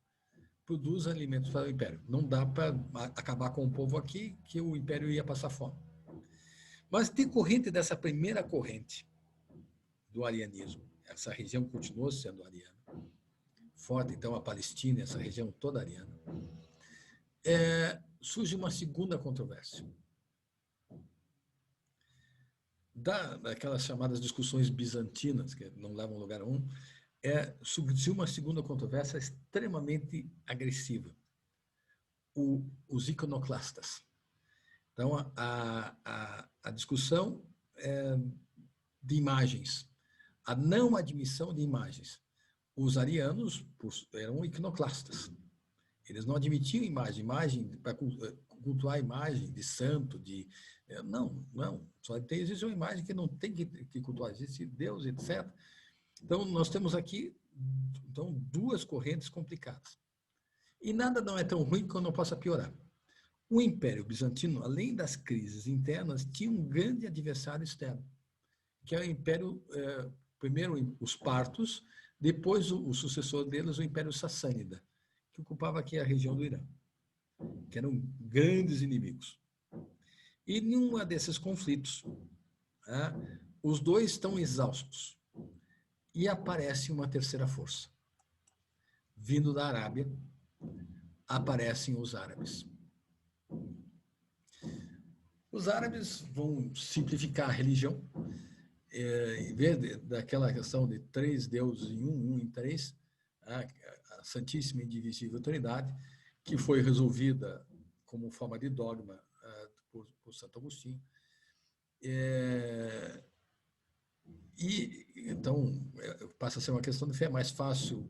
Speaker 1: produz alimentos para o Império. Não dá para acabar com o povo aqui, que o Império ia passar fome. Mas decorrente dessa primeira corrente do arianismo, essa região continuou sendo ariana, forte, então, a Palestina, essa região toda ariana, surge uma segunda controvérsia. Daquelas chamadas discussões bizantinas, que não levam a lugar nenhum, surgiu uma segunda controvérsia extremamente agressiva. Os iconoclastas. Então, a discussão de imagens, a não admissão de imagens. Os arianos eram iconoclastas. Eles não admitiam imagem para cultuar a imagem de santo, não, só existe uma imagem que não tem que cultuar, existe Deus, etc. Então, nós temos aqui duas correntes complicadas. E nada não é tão ruim que não possa piorar. O Império Bizantino, além das crises internas, tinha um grande adversário externo, que é o Império, primeiro os partos, depois o sucessor deles, o Império Sassânida, que ocupava aqui a região do Irã, que eram grandes inimigos. E num desses conflitos, os dois estão exaustos. E aparece uma terceira força. Vindo da Arábia, aparecem os árabes. Os árabes vão simplificar a religião, em vez daquela questão de 3 deuses em um em 3, a Santíssima e Indivisível Trindade, que foi resolvida como forma de dogma por Santo Agostinho. E então passa a ser uma questão de fé. É mais fácil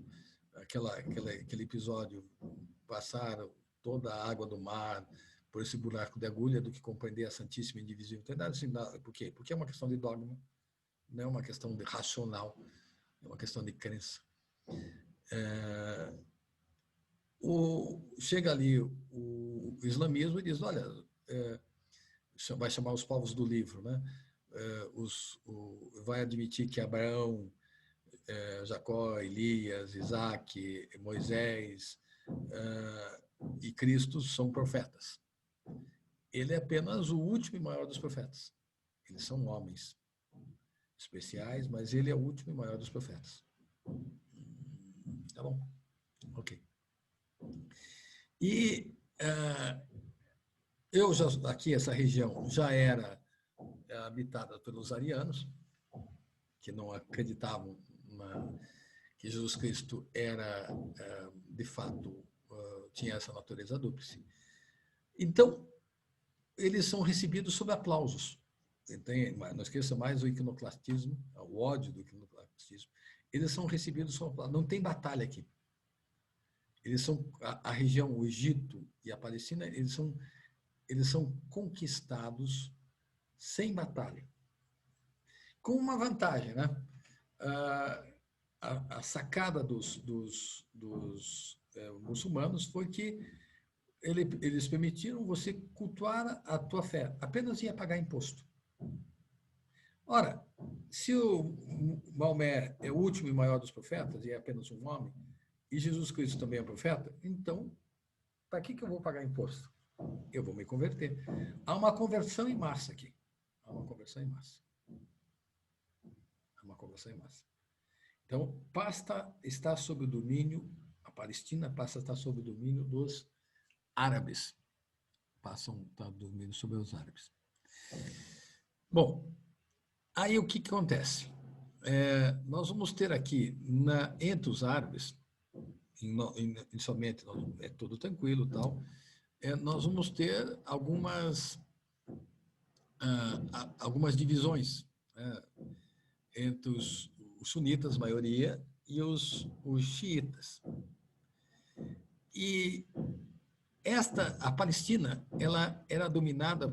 Speaker 1: aquele episódio passar toda a água do mar por esse buraco de agulha do que compreender a Santíssima e Indivisível Trindade. Assim, por quê? Porque é uma questão de dogma, não é uma questão de racional, é uma questão de crença. Chega ali o islamismo e diz, olha, vai chamar os povos do livro, né? Vai admitir que Abraão, Jacó, Elias, Isaac, Moisés e Cristo são profetas. Ele é apenas o último e maior dos profetas. Eles são homens especiais, mas ele é o último e maior dos profetas. Tá bom? Ok. E aqui, essa região já era habitada pelos arianos, que não acreditavam que Jesus Cristo era, de fato, tinha essa natureza dúplice. Então, eles são recebidos sob aplausos. Não esqueça mais o iconoclastismo, o ódio do iconoclastismo. Eles são recebidos sob aplausos. Não tem batalha aqui. Eles são a região, o Egito e a Palestina, eles são conquistados sem batalha. Com uma vantagem, né? A sacada dos muçulmanos foi que eles permitiram você cultuar a tua fé, apenas ia pagar imposto. Ora, se o Maomé é o último e maior dos profetas e é apenas um homem, e Jesus Cristo também é profeta, então, para que eu vou pagar imposto? Eu vou me converter. Há uma conversão em massa aqui. Há uma conversão em massa. Então, está sob o domínio, a Palestina passa a estar sob o domínio dos árabes. Passam a estar domínio sobre os árabes. Bom, aí o que acontece? Nós vamos ter aqui, entre os árabes, inicialmente é tudo tranquilo e tal, nós vamos ter algumas divisões entre os sunitas, maioria, e os xiitas. E a Palestina, ela era dominada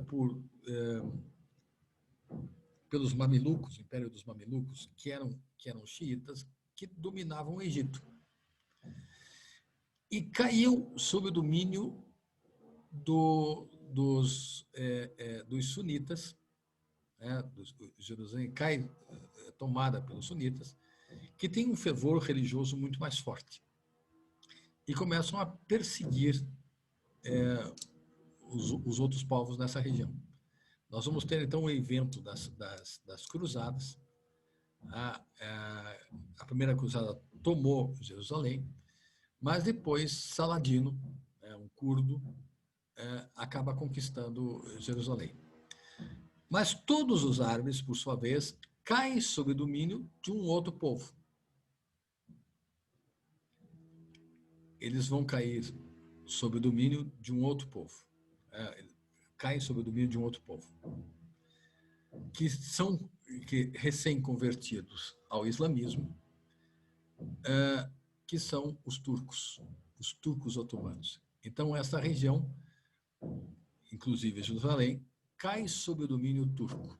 Speaker 1: pelos mamelucos, o Império dos Mamelucos, que eram xiitas, que dominavam o Egito. E caiu sob o domínio dos sunitas, Jerusalém cai tomada pelos sunitas, que tem um fervor religioso muito mais forte. E começam a perseguir os outros povos nessa região. Nós vamos ter, então, o evento das cruzadas. A primeira cruzada tomou Jerusalém, mas depois Saladino, um curdo, acaba conquistando Jerusalém. Mas todos os árabes, por sua vez, caem sob o domínio de um outro povo. Eles vão cair sob o domínio de um outro povo. Caem sob o domínio de um outro povo. Que são recém-convertidos ao islamismo, que são os turcos otomanos. Então, essa região inclusive Jerusalém, cai sob o domínio turco.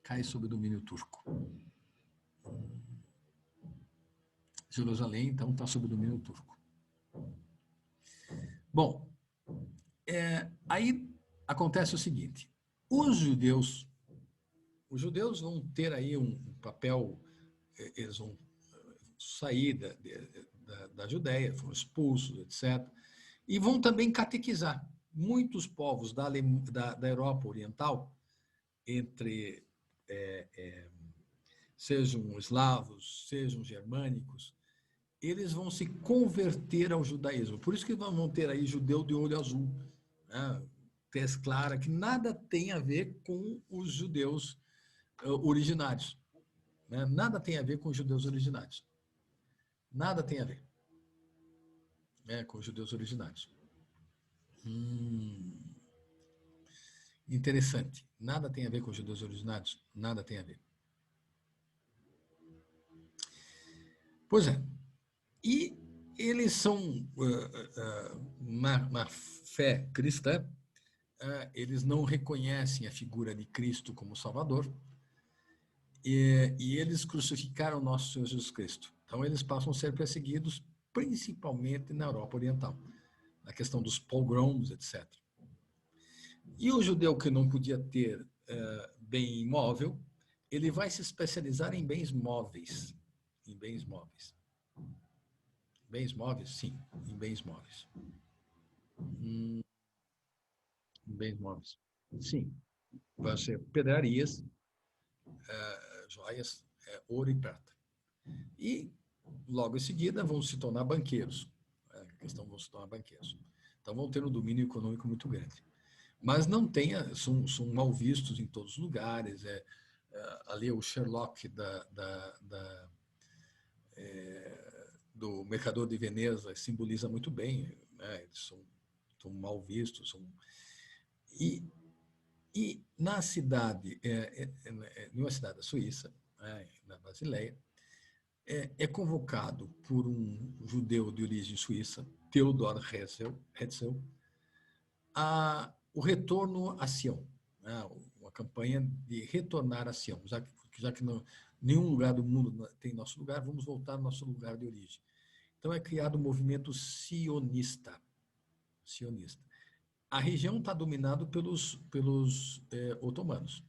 Speaker 1: Cai sob o domínio turco. Jerusalém, então, está sob o domínio turco. Bom, aí acontece o seguinte: os judeus vão ter aí um papel, eles vão sair da Judéia, foram expulsos, etc., e vão também catequizar muitos povos da Europa Oriental, entre sejam eslavos, sejam germânicos, eles vão se converter ao judaísmo. Por isso que vão ter aí judeu de olho azul, né? Tez clara, que nada tem a ver com os judeus originários. Né? Nada tem a ver com os judeus originários. Nada tem a ver, né, com os judeus originários. Interessante. Nada tem a ver com os judeus originários. Nada tem a ver. Pois é. E eles são, na fé cristã, eles não reconhecem a figura de Cristo como Salvador, e eles crucificaram o nosso Senhor Jesus Cristo. Então, eles passam a ser perseguidos, principalmente na Europa Oriental, na questão dos pogroms, etc. E o judeu que não podia ter bem imóvel, ele vai se especializar em bens móveis. Em bens móveis. Bens móveis? Sim, em bens móveis. Bens móveis. Sim. Vai ser pedrarias, joias, ouro e prata. E, logo em seguida, vão se tornar banqueiros. A questão vão se tornar banqueiros. Então, vão ter um domínio econômico muito grande. Mas não tenha, são mal vistos em todos os lugares. Ali o Sherlock do Mercador de Veneza simboliza muito bem, né? Eles são mal vistos. E na cidade, em uma cidade da Suíça, na Basileia, é convocado por um judeu de origem suíça, Theodor Herzl, o retorno a Sião, né? Uma campanha de retornar a Sião, já que nenhum lugar do mundo tem nosso lugar, vamos voltar ao nosso lugar de origem. Então é criado um movimento sionista. A região está dominada pelos otomanos.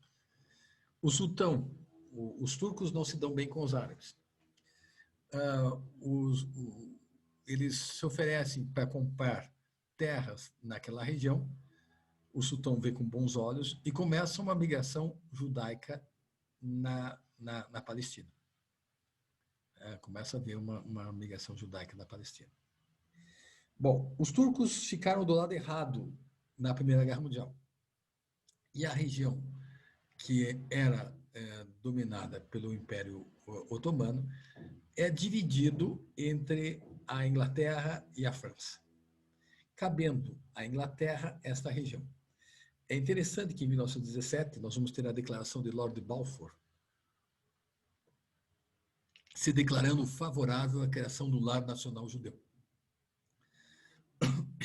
Speaker 1: O sultão, os turcos não se dão bem com os árabes. Eles se oferecem para comprar terras naquela região. O sultão vê com bons olhos e começa uma migração judaica na Palestina. Começa a haver uma migração judaica na Palestina. Bom, os turcos ficaram do lado errado na Primeira Guerra Mundial. E a região que era dominada pelo Império Otomano é dividido entre a Inglaterra e a França, cabendo à Inglaterra esta região. É interessante que em 1917 nós vamos ter a declaração de Lord Balfour, se declarando favorável à criação do lar nacional judeu.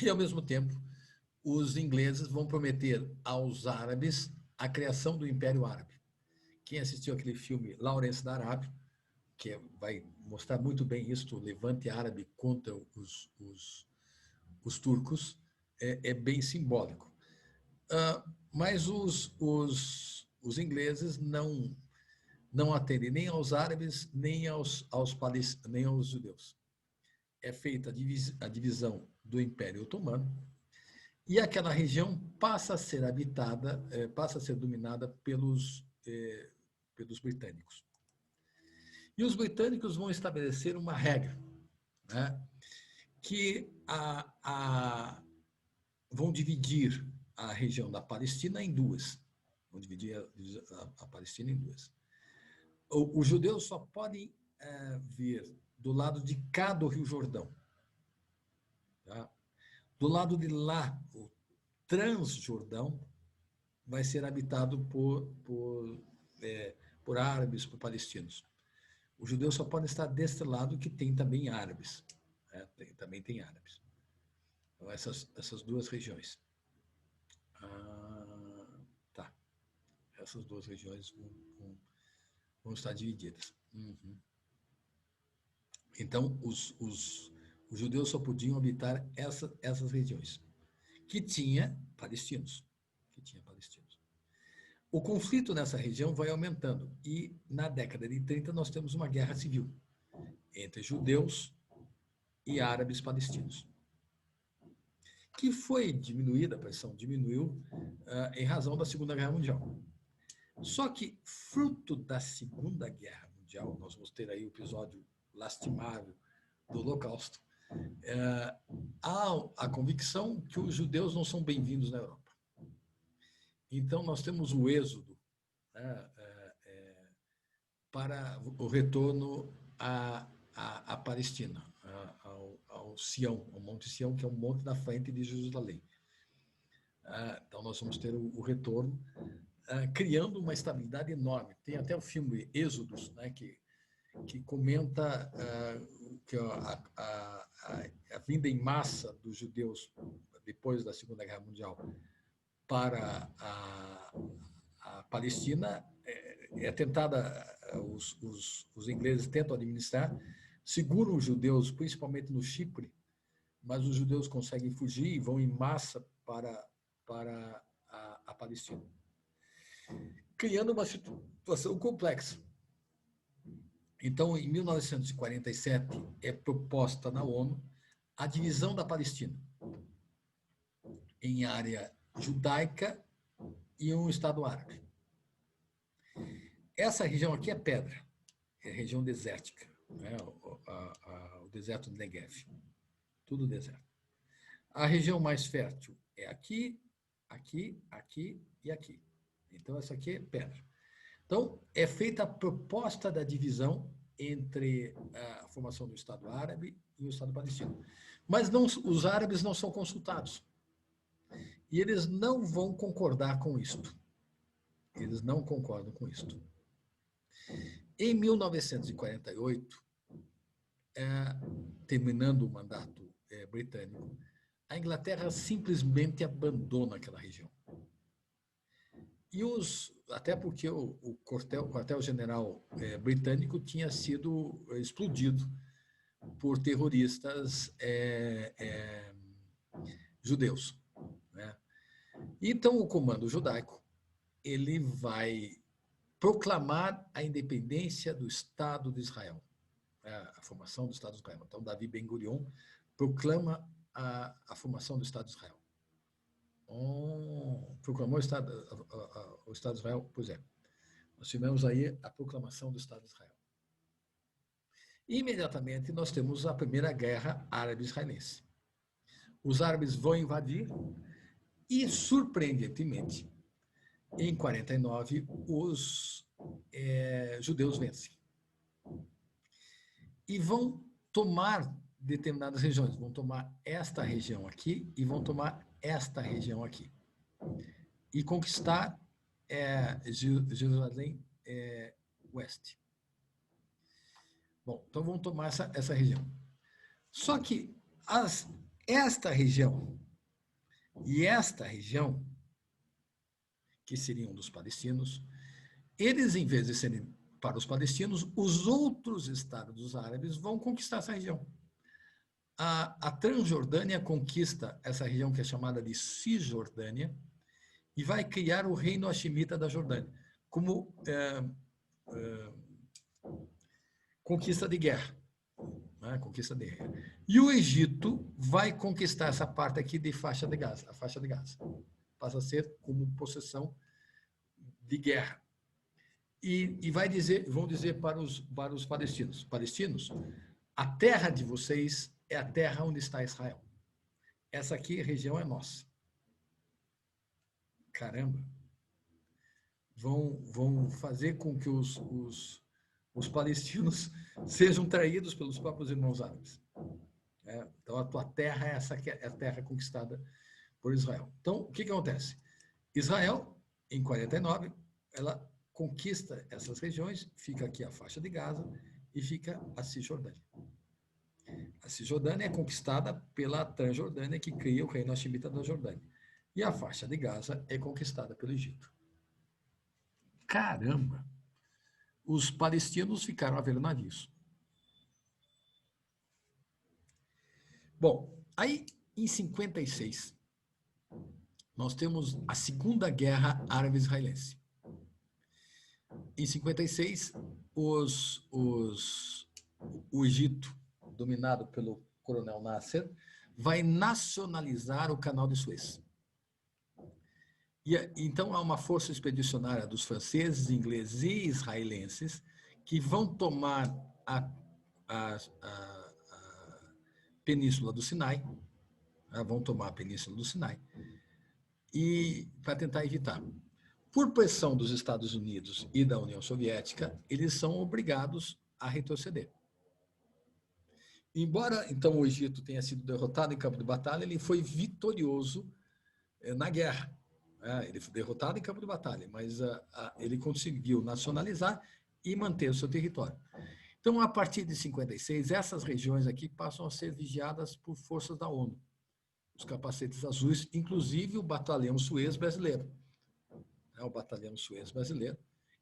Speaker 1: E, ao mesmo tempo, os ingleses vão prometer aos árabes a criação do Império Árabe. Quem assistiu aquele filme Lawrence da Arábia, que vai mostrar muito bem isso, o levante árabe contra os turcos, é bem simbólico. Mas os ingleses não atendem nem aos árabes, nem aos judeus. É feita a divisão do Império Otomano, e aquela região passa a ser habitada, passa a ser dominada pelos britânicos. E os britânicos vão estabelecer uma regra, né, que vão dividir a região da Palestina em duas. Vão dividir a Palestina em duas. Os judeus só podem vir do lado de cá do Rio Jordão. Tá? Do lado de lá, o Transjordão vai ser habitado por árabes, por palestinos. Os judeus só podem estar deste lado, que tem também árabes. Né? Também tem árabes. Então, essas duas regiões. Tá. Essas duas regiões vão estar divididas. Então, os judeus só podiam habitar essas regiões, que tinha palestinos. O conflito nessa região vai aumentando e, na década de 30, nós temos uma guerra civil entre judeus e árabes palestinos, que foi diminuída, a pressão diminuiu em razão da Segunda Guerra Mundial. Só que, fruto da Segunda Guerra Mundial, nós vamos ter aí o episódio lastimável do Holocausto, há a convicção que os judeus não são bem-vindos na Europa. Então, nós temos o êxodo para o retorno à Palestina, ao Sião, ao Monte Sião, que é o monte da frente de Jerusalém. Então, nós vamos ter o retorno, criando uma estabilidade enorme. Tem até o filme Êxodos, né, que comenta que a vinda em massa dos judeus depois da Segunda Guerra Mundial para a Palestina é tentada, os ingleses tentam administrar, seguram os judeus, principalmente no Chipre, mas os judeus conseguem fugir e vão em massa para a Palestina, criando uma situação complexa. Então, em 1947, é proposta na ONU a divisão da Palestina em área judaica e um Estado árabe. Essa região aqui é pedra, é região desértica, né? O deserto do Negev, tudo deserto. A região mais fértil é aqui, aqui, aqui e aqui. Então, essa aqui é pedra. Então, é feita a proposta da divisão entre a formação do Estado árabe e o Estado palestino. Mas os árabes não são consultados. E eles não vão concordar com isto. Eles não concordam com isto. Em 1948, terminando o mandato britânico, a Inglaterra simplesmente abandona aquela região. E até porque o quartel-general britânico tinha sido explodido por terroristas judeus, né? Então, o comando judaico ele vai proclamar a independência do Estado de Israel, a formação do Estado de Israel. Então, Davi Ben-Gurion proclama a formação do Estado de Israel. Proclamou o Estado de Israel? Pois é. Nós tivemos aí a proclamação do Estado de Israel. Imediatamente, nós temos a primeira guerra árabe-israelense. Os árabes vão invadir e, surpreendentemente, em 49, os judeus vencem. E vão tomar determinadas regiões. Vão tomar esta região aqui e vão tomar esta região aqui. E conquistar Jerusalém Oeste. Bom, então vamos tomar essa região. Só que esta região e esta região, que seriam dos palestinos, eles, em vez de serem para os palestinos, os outros estados árabes vão conquistar essa região. A Transjordânia conquista essa região que é chamada de Cisjordânia e vai criar o reino hashemita da Jordânia, como conquista de guerra. Né? Conquista de guerra. E o Egito vai conquistar essa parte aqui de faixa de Gaza, a faixa de Gaza. Passa a ser como possessão de guerra. E vão dizer para os palestinos, a terra de vocês é a terra onde está Israel. Essa aqui, região, é nossa. Caramba! Vão fazer com que os palestinos sejam traídos pelos próprios irmãos árabes. Então, a tua terra é essa que é a terra conquistada por Israel. Então, o que acontece? Israel, em 49, ela conquista essas regiões, fica aqui a faixa de Gaza e fica a Cisjordânia. A Cisjordânia é conquistada pela Transjordânia, que cria o reino hashemita da Jordânia. e a faixa de Gaza é conquistada pelo Egito. Caramba! Os palestinos ficaram a ver navios. Bom, aí em 56, nós temos a Segunda Guerra Árabe-Israelense. Em 56, o Egito, dominado pelo coronel Nasser, vai nacionalizar o Canal de Suez. Então, há uma força expedicionária dos franceses, ingleses e israelenses que vão tomar a Península do Sinai, vão tomar a Península do Sinai, e para tentar evitar. Por pressão dos Estados Unidos e da União Soviética, eles são obrigados a retroceder. Embora, então, o Egito tenha sido derrotado em campo de batalha, ele foi vitorioso na guerra. Ele foi derrotado em campo de batalha, mas ele conseguiu nacionalizar e manter o seu território. Então, a partir de 56, essas regiões aqui passam a ser vigiadas por forças da ONU. Os capacetes azuis, inclusive o Batalhão Suez brasileiro. O Batalhão Suez brasileiro,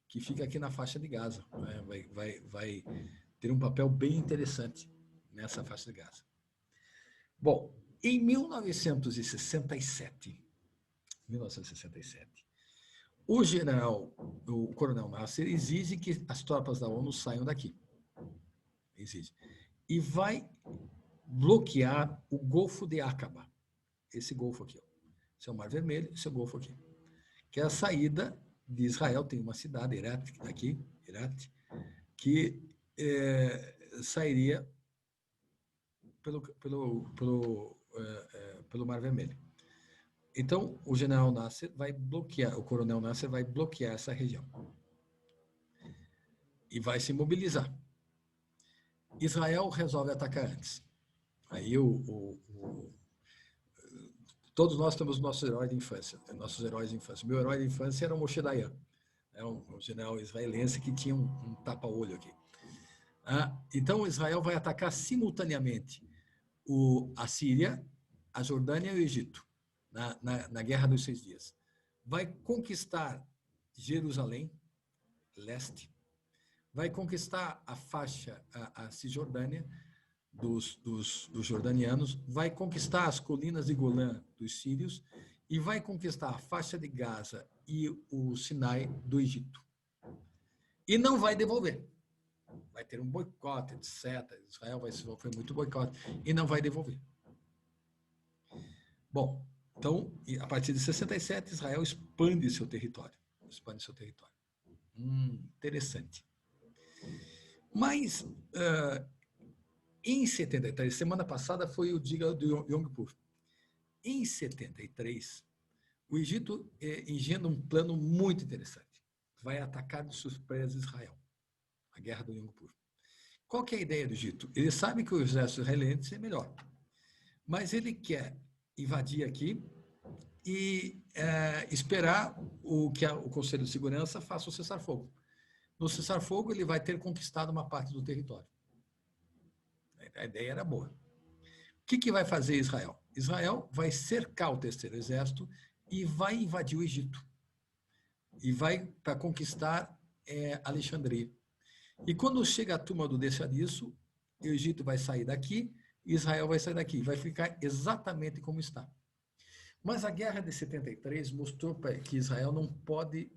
Speaker 1: que fica aqui na faixa de Gaza. Vai ter um papel bem interessante nessa faixa de Gaza. Bom, em 1967, o coronel Nasser exige que as tropas da ONU saiam daqui. Exige. E vai bloquear o Golfo de Aqaba. Esse golfo aqui. Esse é o Mar Vermelho, esse é o golfo aqui. Que é a saída de Israel. Tem uma cidade, Herat, aqui, Herat, que sairia pelo Mar Vermelho. Então, o general Nasser vai bloquear, o coronel Nasser vai bloquear essa região. E vai se mobilizar. Israel resolve atacar antes. Aí todos nós temos nossos heróis de infância. Meu herói de infância era o Moshe Dayan, um general israelense que tinha um tapa-olho aqui. Então, Israel vai atacar simultaneamente a Síria, a Jordânia e o Egito, na Guerra dos 6 Dias. Vai conquistar Jerusalém, leste, vai conquistar a faixa, a Cisjordânia, dos jordanianos, vai conquistar as colinas de Golã dos sírios e vai conquistar a faixa de Gaza e o Sinai do Egito. E não vai devolver. Vai ter um boicote, etc. Israel vai sofrer muito boicote e não vai devolver. Bom, então, a partir de 67, Israel expande seu território. Interessante. Mas, em 73, semana passada foi o dia do Yom Kippur. Em 73, o Egito engenha um plano muito interessante. Vai atacar de surpresa Israel. A guerra do Yom Kippur. Qual que é a ideia do Egito? Ele sabe que o exército israelense é melhor. Mas ele quer invadir aqui e esperar que o Conselho de Segurança faça o cessar-fogo. No cessar-fogo, ele vai ter conquistado uma parte do território. A ideia era boa. O que vai fazer Israel? Israel vai cercar o terceiro exército e vai invadir o Egito. E vai para conquistar Alexandria. E quando chega a turma do deixa disso, o Egito vai sair daqui, Israel vai sair daqui. Vai ficar exatamente como está. Mas a guerra de 73 mostrou que Israel não pode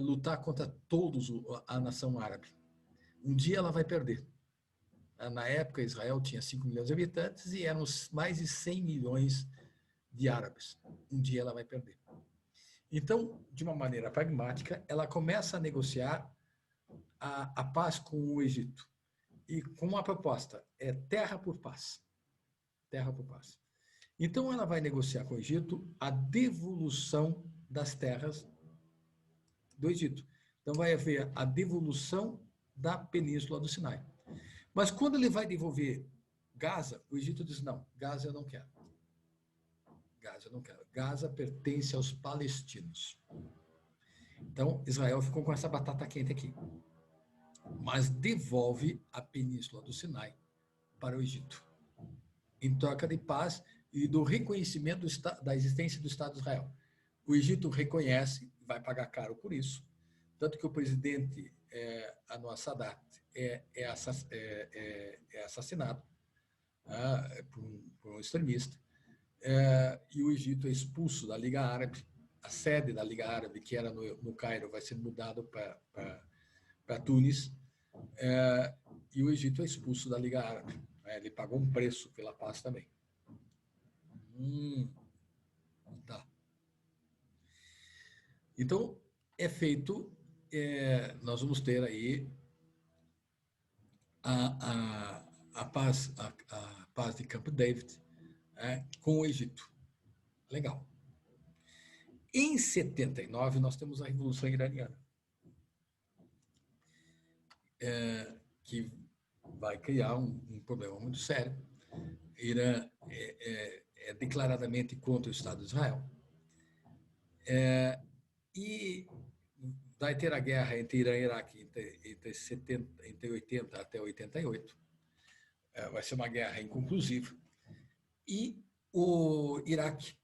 Speaker 1: lutar contra todos a nação árabe. Um dia ela vai perder. Na época, Israel tinha 5 milhões de habitantes e eram mais de 100 milhões de árabes. Um dia ela vai perder. Então, de uma maneira pragmática, ela começa a negociar a paz com o Egito. E com uma proposta, terra por paz. Terra por paz. Então, ela vai negociar com o Egito a devolução das terras do Egito. Então, vai haver a devolução da Península do Sinai. Mas quando ele vai devolver Gaza, o Egito diz, não, Gaza eu não quero. Gaza pertence aos palestinos. Então, Israel ficou com essa batata quente aqui. Mas devolve a Península do Sinai para o Egito. Em troca de paz, e do reconhecimento da existência do Estado de Israel. O Egito reconhece, vai pagar caro por isso, tanto que o presidente Anwar Sadat é assassinado por um extremista, e o Egito é expulso da Liga Árabe. A sede da Liga Árabe, que era no Cairo, vai ser mudado para Tunis, e o Egito é expulso da Liga Árabe. Ele pagou um preço pela paz também. Tá. Então, é feito, nós vamos ter aí a paz de Camp David com o Egito. Legal. Em 79, nós temos a Revolução Iraniana, que vai criar um problema muito sério. Irã é declaradamente contra o Estado de Israel. E vai ter a guerra entre Irã e Iraque entre 80 até 88. Vai ser uma guerra inconclusiva. E o Iraque,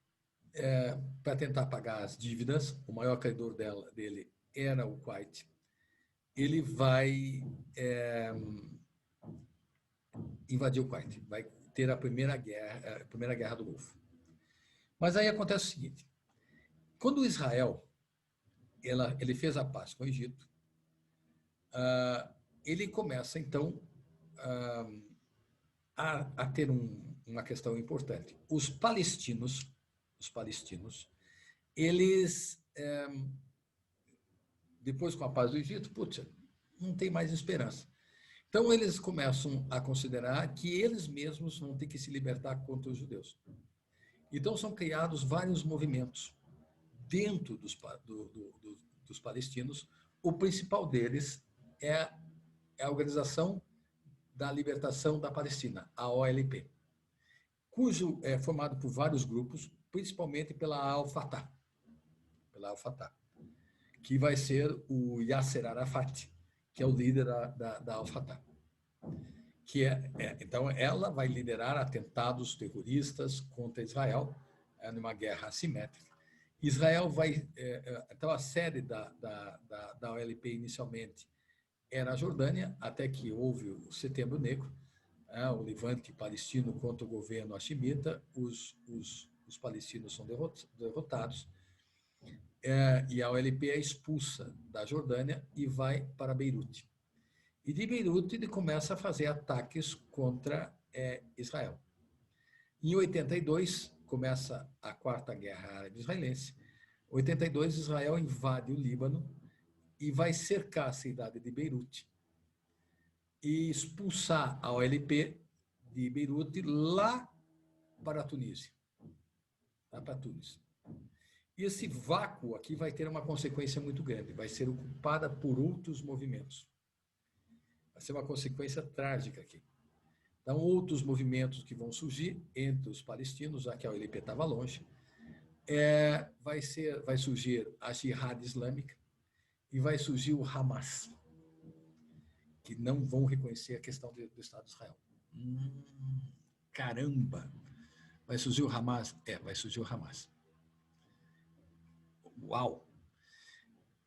Speaker 1: para tentar pagar as dívidas, o maior credor dele era o Kuwait, ele vai invadir o Kuwait, vai ter a primeira guerra do Golfo. Mas aí acontece o seguinte: quando Israel ele fez a paz com o Egito, ele começa então a ter uma questão importante. Os palestinos, eles depois com a paz do Egito, putz, não tem mais esperança. Então eles começam a considerar que eles mesmos vão ter que se libertar contra os judeus. Então são criados vários movimentos dentro dos palestinos. O principal deles é a Organização da Libertação da Palestina, a OLP, cujo é formado por vários grupos, principalmente pela Al-Fatah, que vai ser o Yasser Arafat, que é o líder da Al-Fatah. Então, ela vai liderar atentados terroristas contra Israel, numa guerra assimétrica. Israel vai... Então, a sede da OLP inicialmente era a Jordânia, até que houve o Setembro Negro, o levante palestino contra o governo hashimita, os palestinos são derrotados, e a OLP é expulsa da Jordânia e vai para Beirute. E de Beirute ele começa a fazer ataques contra Israel. Em 82 começa a Quarta Guerra Árabe-Israelense. Em 82 Israel invade o Líbano e vai cercar a cidade de Beirute e expulsar a OLP de Beirute lá para a Tunísia, lá para Tunis. E esse vácuo aqui vai ter uma consequência muito grande, vai ser ocupada por outros movimentos. Vai ser uma consequência trágica aqui. Então, outros movimentos que vão surgir entre os palestinos, já que a OLP estava longe, vai surgir a Jihad Islâmica e vai surgir o Hamas, que não vão reconhecer a questão do Estado de Israel. Caramba! Vai surgir o Hamas? Vai surgir o Hamas. Uau!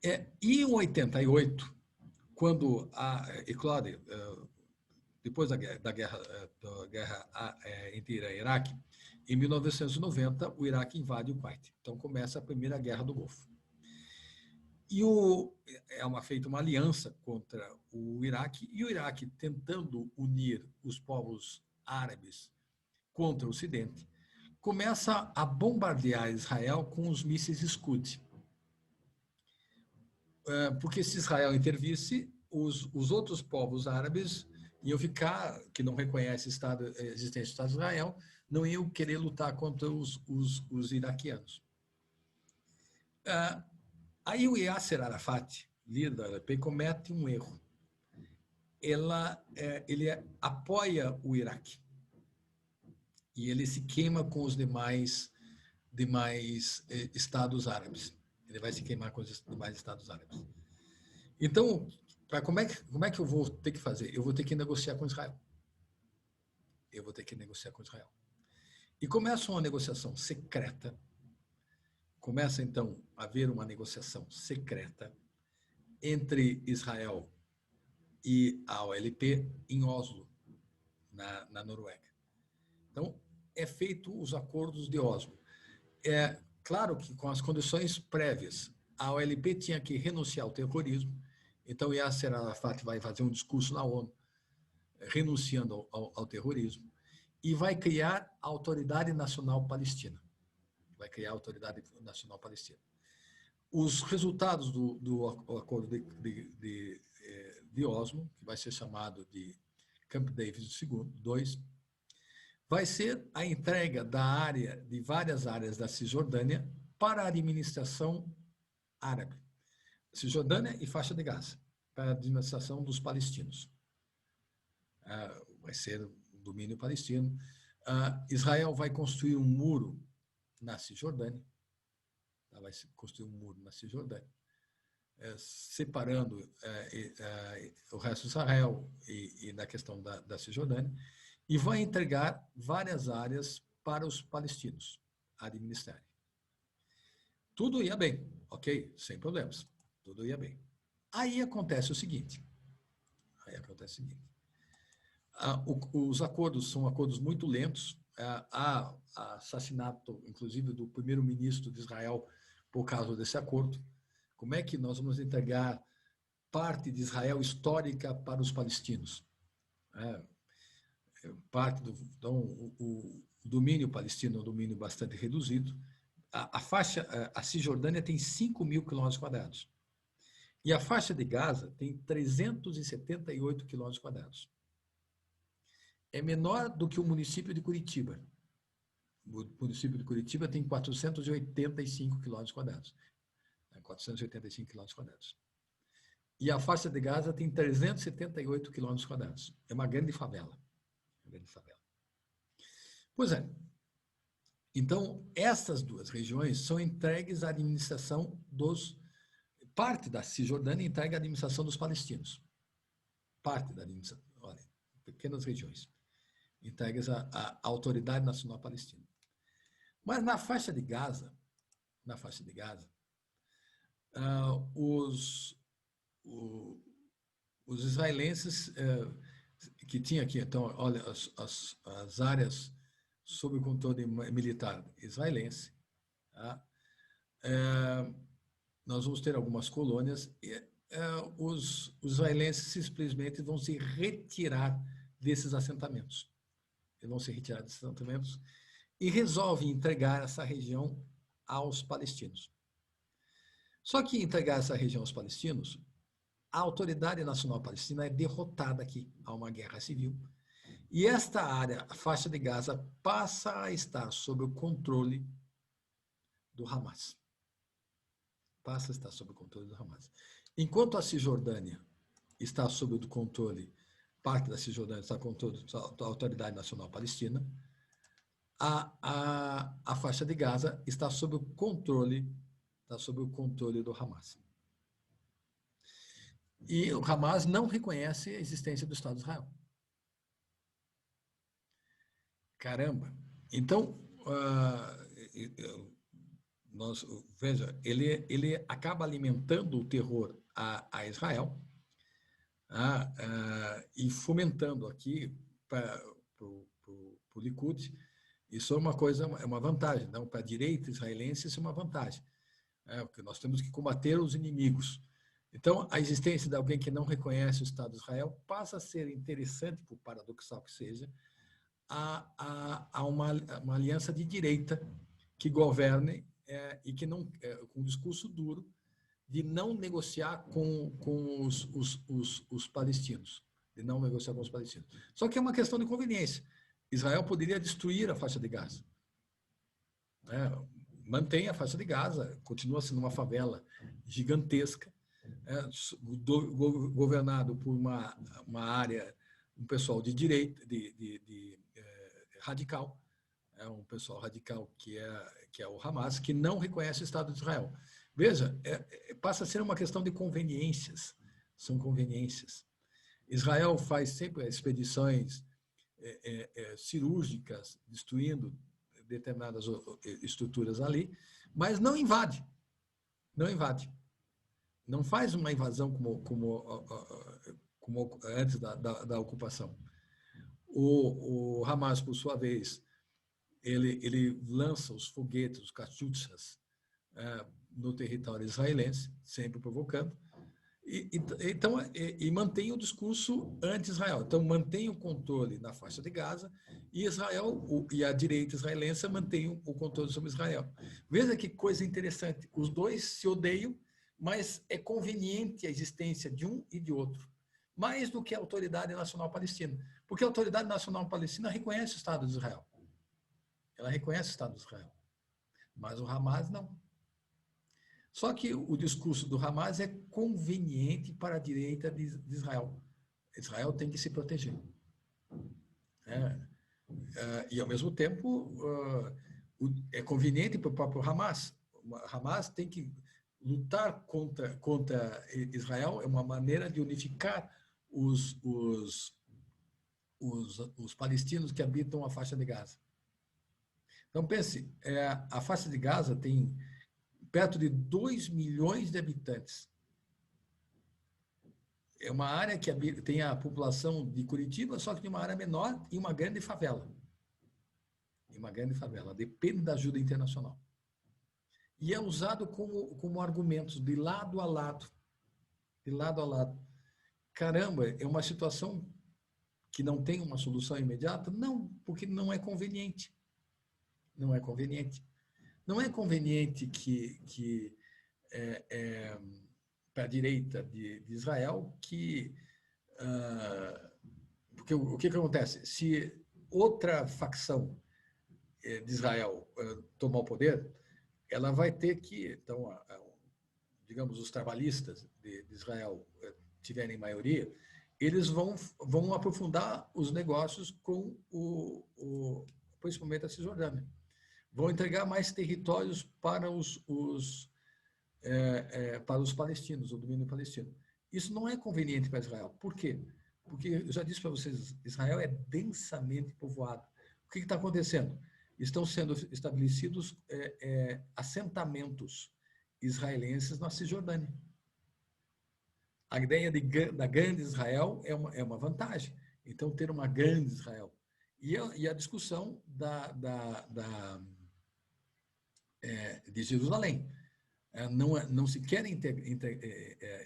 Speaker 1: E em 88, quando eclode, depois da guerra entre Irã e Iraque, em 1990, o Iraque invade o Kuwait. Então começa a Primeira Guerra do Golfo. E feita uma aliança contra o Iraque, e o Iraque tentando unir os povos árabes contra o Ocidente, começa a bombardear Israel com os mísseis Scud. Porque se Israel intervisse, os outros povos árabes iam ficar, que não reconhecem a existência do Estado de Israel, não iam querer lutar contra os iraquianos. Aí o Yasser Arafat, líder da OLP, comete um erro. Ele apoia o Iraque e ele se queima com os demais estados árabes. Ele vai se queimar com os demais estados árabes. Então, como é que eu vou ter que fazer? Eu vou ter que negociar com Israel. E começa uma negociação secreta, começa então a haver uma negociação secreta entre Israel e a OLP em Oslo, na Noruega. Então, é feito os acordos de Oslo. É claro que com as condições prévias, a OLP tinha que renunciar ao terrorismo, então Yasser Arafat vai fazer um discurso na ONU, renunciando ao terrorismo, e vai criar a Autoridade Nacional Palestina. Vai criar a Autoridade Nacional Palestina. Os resultados do acordo de Oslo, que vai ser chamado de Camp David II, vai ser a entrega de várias áreas da Cisjordânia para a administração árabe. Cisjordânia e faixa de Gaza, para a administração dos palestinos. Vai ser o domínio palestino. Israel vai construir um muro na Cisjordânia, vai construir um muro na Cisjordânia, separando o resto de Israel e da questão da Cisjordânia, e vai entregar várias áreas para os palestinos administrarem. Tudo ia bem, ok? Sem problemas. Tudo ia bem. Aí acontece o seguinte. Os acordos são acordos muito lentos. Há assassinato, inclusive, do primeiro-ministro de Israel por causa desse acordo. Como é que nós vamos entregar parte de Israel histórica para os palestinos? Então, o domínio palestino é um domínio bastante reduzido. A Cisjordânia tem 5.000 quilômetros quadrados. E a faixa de Gaza tem 378 quilômetros quadrados. É menor do que o município de Curitiba. O município de Curitiba tem 485 quilômetros quadrados. 485 quilômetros quadrados. E a faixa de Gaza tem 378 quilômetros quadrados. É uma grande favela. Pois é. Então, essas duas regiões são entregues à administração parte da Cisjordânia entregue à administração dos palestinos. Parte da administração, olha, pequenas regiões, entregues à Autoridade Nacional Palestina. Mas na faixa de Gaza, os israelenses que tinham aqui, então, olha, as áreas sob o controle militar israelense, tá? Nós vamos ter algumas colônias e os israelenses simplesmente vão se retirar desses assentamentos. Eles vão se retirar desses assentamentos e resolvem entregar essa região aos palestinos. Só que entregar essa região aos palestinos, a Autoridade Nacional Palestina é derrotada aqui. Há uma guerra civil. E esta área, a faixa de Gaza, passa a estar sob o controle do Hamas. Passa a estar sob o controle do Hamas. Enquanto a Cisjordânia está sob o controle, parte da Cisjordânia está sob o controle da Autoridade Nacional Palestina, a faixa de Gaza está sob o controle do Hamas. E o Hamas não reconhece a existência do Estado de Israel. Caramba! Então, veja, ele acaba alimentando o terror a Israel e fomentando aqui para o Likud. Isso é uma vantagem. Não? Para a direita israelense, isso é uma vantagem. Porque nós temos que combater os inimigos. Então, a existência de alguém que não reconhece o Estado de Israel passa a ser interessante, por paradoxal que seja, a uma aliança de direita que governe e que não, com um discurso duro de não negociar com os palestinos, Só que é uma questão de conveniência. Israel poderia destruir a faixa de Gaza. Mantém a faixa de Gaza, continua sendo uma favela gigantesca, governado por uma área, um pessoal de direita, radical, um pessoal radical que é o Hamas, que não reconhece o Estado de Israel. Veja, passa a ser uma questão de conveniências. São conveniências. Israel faz sempre expedições cirúrgicas, destruindo determinadas estruturas ali, mas não invade. Não invade. Não faz uma invasão como antes da ocupação. O Hamas, por sua vez, ele lança os foguetes, os Katyushas, no território israelense, sempre provocando, e mantém o discurso anti-Israel. Então, mantém o controle na faixa de Gaza e Israel e a direita israelense mantém o controle sobre Israel. Veja que coisa interessante. Os dois se odeiam, mas é conveniente a existência de um e de outro, mais do que a Autoridade Nacional Palestina. Porque a Autoridade Nacional Palestina reconhece o Estado de Israel. Ela reconhece o Estado de Israel. Mas o Hamas não. Só que o discurso do Hamas é conveniente para a direita de Israel. Israel tem que se proteger. E, ao mesmo tempo, é conveniente para o próprio Hamas. O Hamas tem que lutar contra Israel, é uma maneira de unificar os palestinos que habitam a faixa de Gaza. Então, pense, a faixa de Gaza tem perto de 2 milhões de habitantes. É uma área que tem a população de Curitiba, só que tem uma área menor e uma grande favela. Depende da ajuda internacional. E é usado como argumentos, de lado a lado. De lado a lado. Caramba, é uma situação que não tem uma solução imediata? Não, porque não é conveniente. Não é conveniente. Não é conveniente que para a direita de Israel porque o que acontece? Se outra facção de Israel tomar o poder, ela vai ter que, então, digamos, os trabalhistas de Israel tiverem maioria, eles vão aprofundar os negócios com principalmente a Cisjordânia. Vão entregar mais territórios para para os palestinos, o domínio palestino. Isso não é conveniente para Israel. Por quê? Porque, eu já disse para vocês, Israel é densamente povoado. O que está acontecendo? Estão sendo estabelecidos assentamentos israelenses na Cisjordânia. A ideia da grande Israel é uma vantagem. Então, ter uma grande Israel. E a discussão de Jerusalém. Não se quer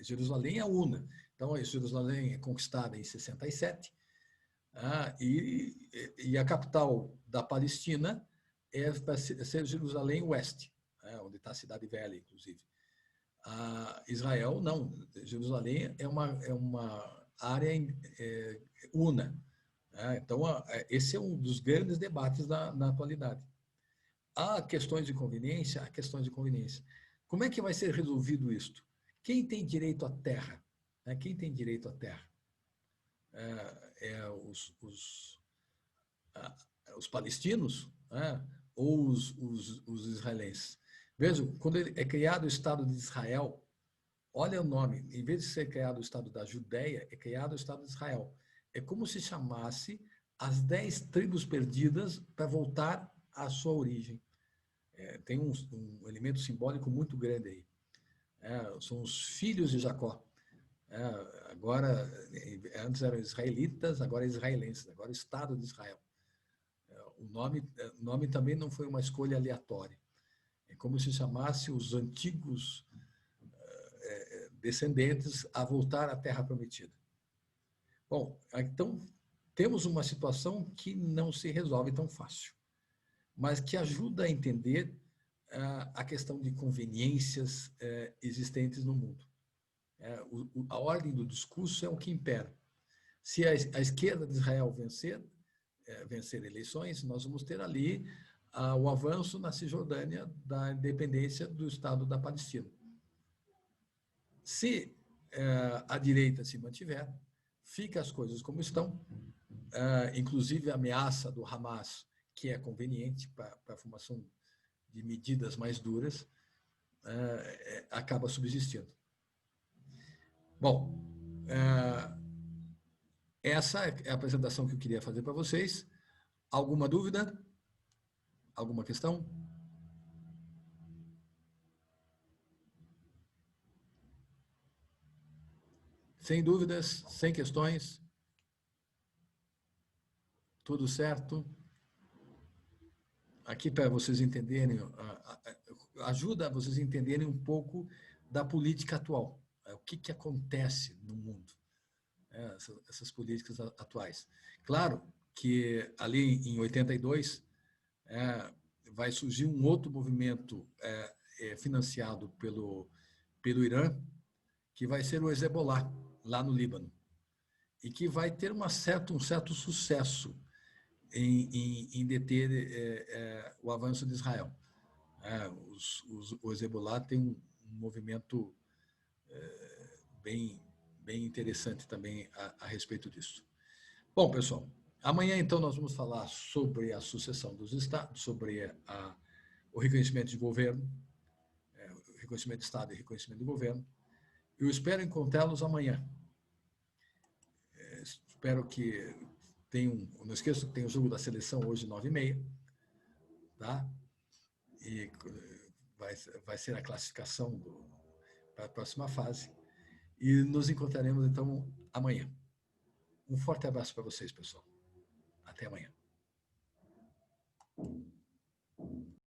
Speaker 1: Jerusalém é una. Então, Jerusalém é conquistada em 67, e a capital da Palestina para ser Jerusalém Oeste, onde está a Cidade Velha, inclusive. Israel, não. Jerusalém é uma área una. Então, esse é um dos grandes debates na atualidade. Há questões de conveniência, Como é que vai ser resolvido isto? Quem tem direito à terra? Quem tem direito à terra? Os palestinos, ou os israelenses? Vejam, quando é criado o Estado de Israel, olha o nome, em vez de ser criado o Estado da Judéia, é criado o Estado de Israel. É como se chamasse as 10 tribos perdidas para voltar à sua origem. Tem um elemento simbólico muito grande aí. São os filhos de Jacó. Agora, antes eram israelitas, agora israelenses, agora Estado de Israel. O nome também não foi uma escolha aleatória. É como se chamasse os antigos descendentes a voltar à Terra Prometida. Bom, então, temos uma situação que não se resolve tão fácil, mas que ajuda a entender a questão de conveniências existentes no mundo. A ordem do discurso é o que impera. Se a esquerda de Israel vencer eleições, nós vamos ter ali o avanço na Cisjordânia da independência do Estado da Palestina. Se a direita se mantiver, fica as coisas como estão, inclusive a ameaça do Hamas, que é conveniente para a formação de medidas mais duras, acaba subsistindo. Bom, essa é a apresentação que eu queria fazer para vocês. Alguma dúvida? Alguma questão? Sem dúvidas, sem questões? Tudo certo? Aqui para vocês entenderem, ajuda vocês a entenderem um pouco da política atual. O que acontece no mundo, essas políticas atuais. Claro que ali em 82 vai surgir um outro movimento financiado pelo Irã, que vai ser o Hezbollah, lá no Líbano, e que vai ter um certo sucesso em deter o avanço de Israel. O Hezbollah tem um movimento bem, bem interessante também a respeito disso. Bom, pessoal, amanhã então nós vamos falar sobre a sucessão dos estados, sobre o reconhecimento de governo, reconhecimento de Estado e reconhecimento do governo. Eu espero encontrá-los amanhã. Espero que tenham. Não esqueçam que tem o jogo da seleção hoje, 9h30. Tá? E vai ser a classificação para a próxima fase. E nos encontraremos então amanhã. Um forte abraço para vocês, pessoal. Até amanhã.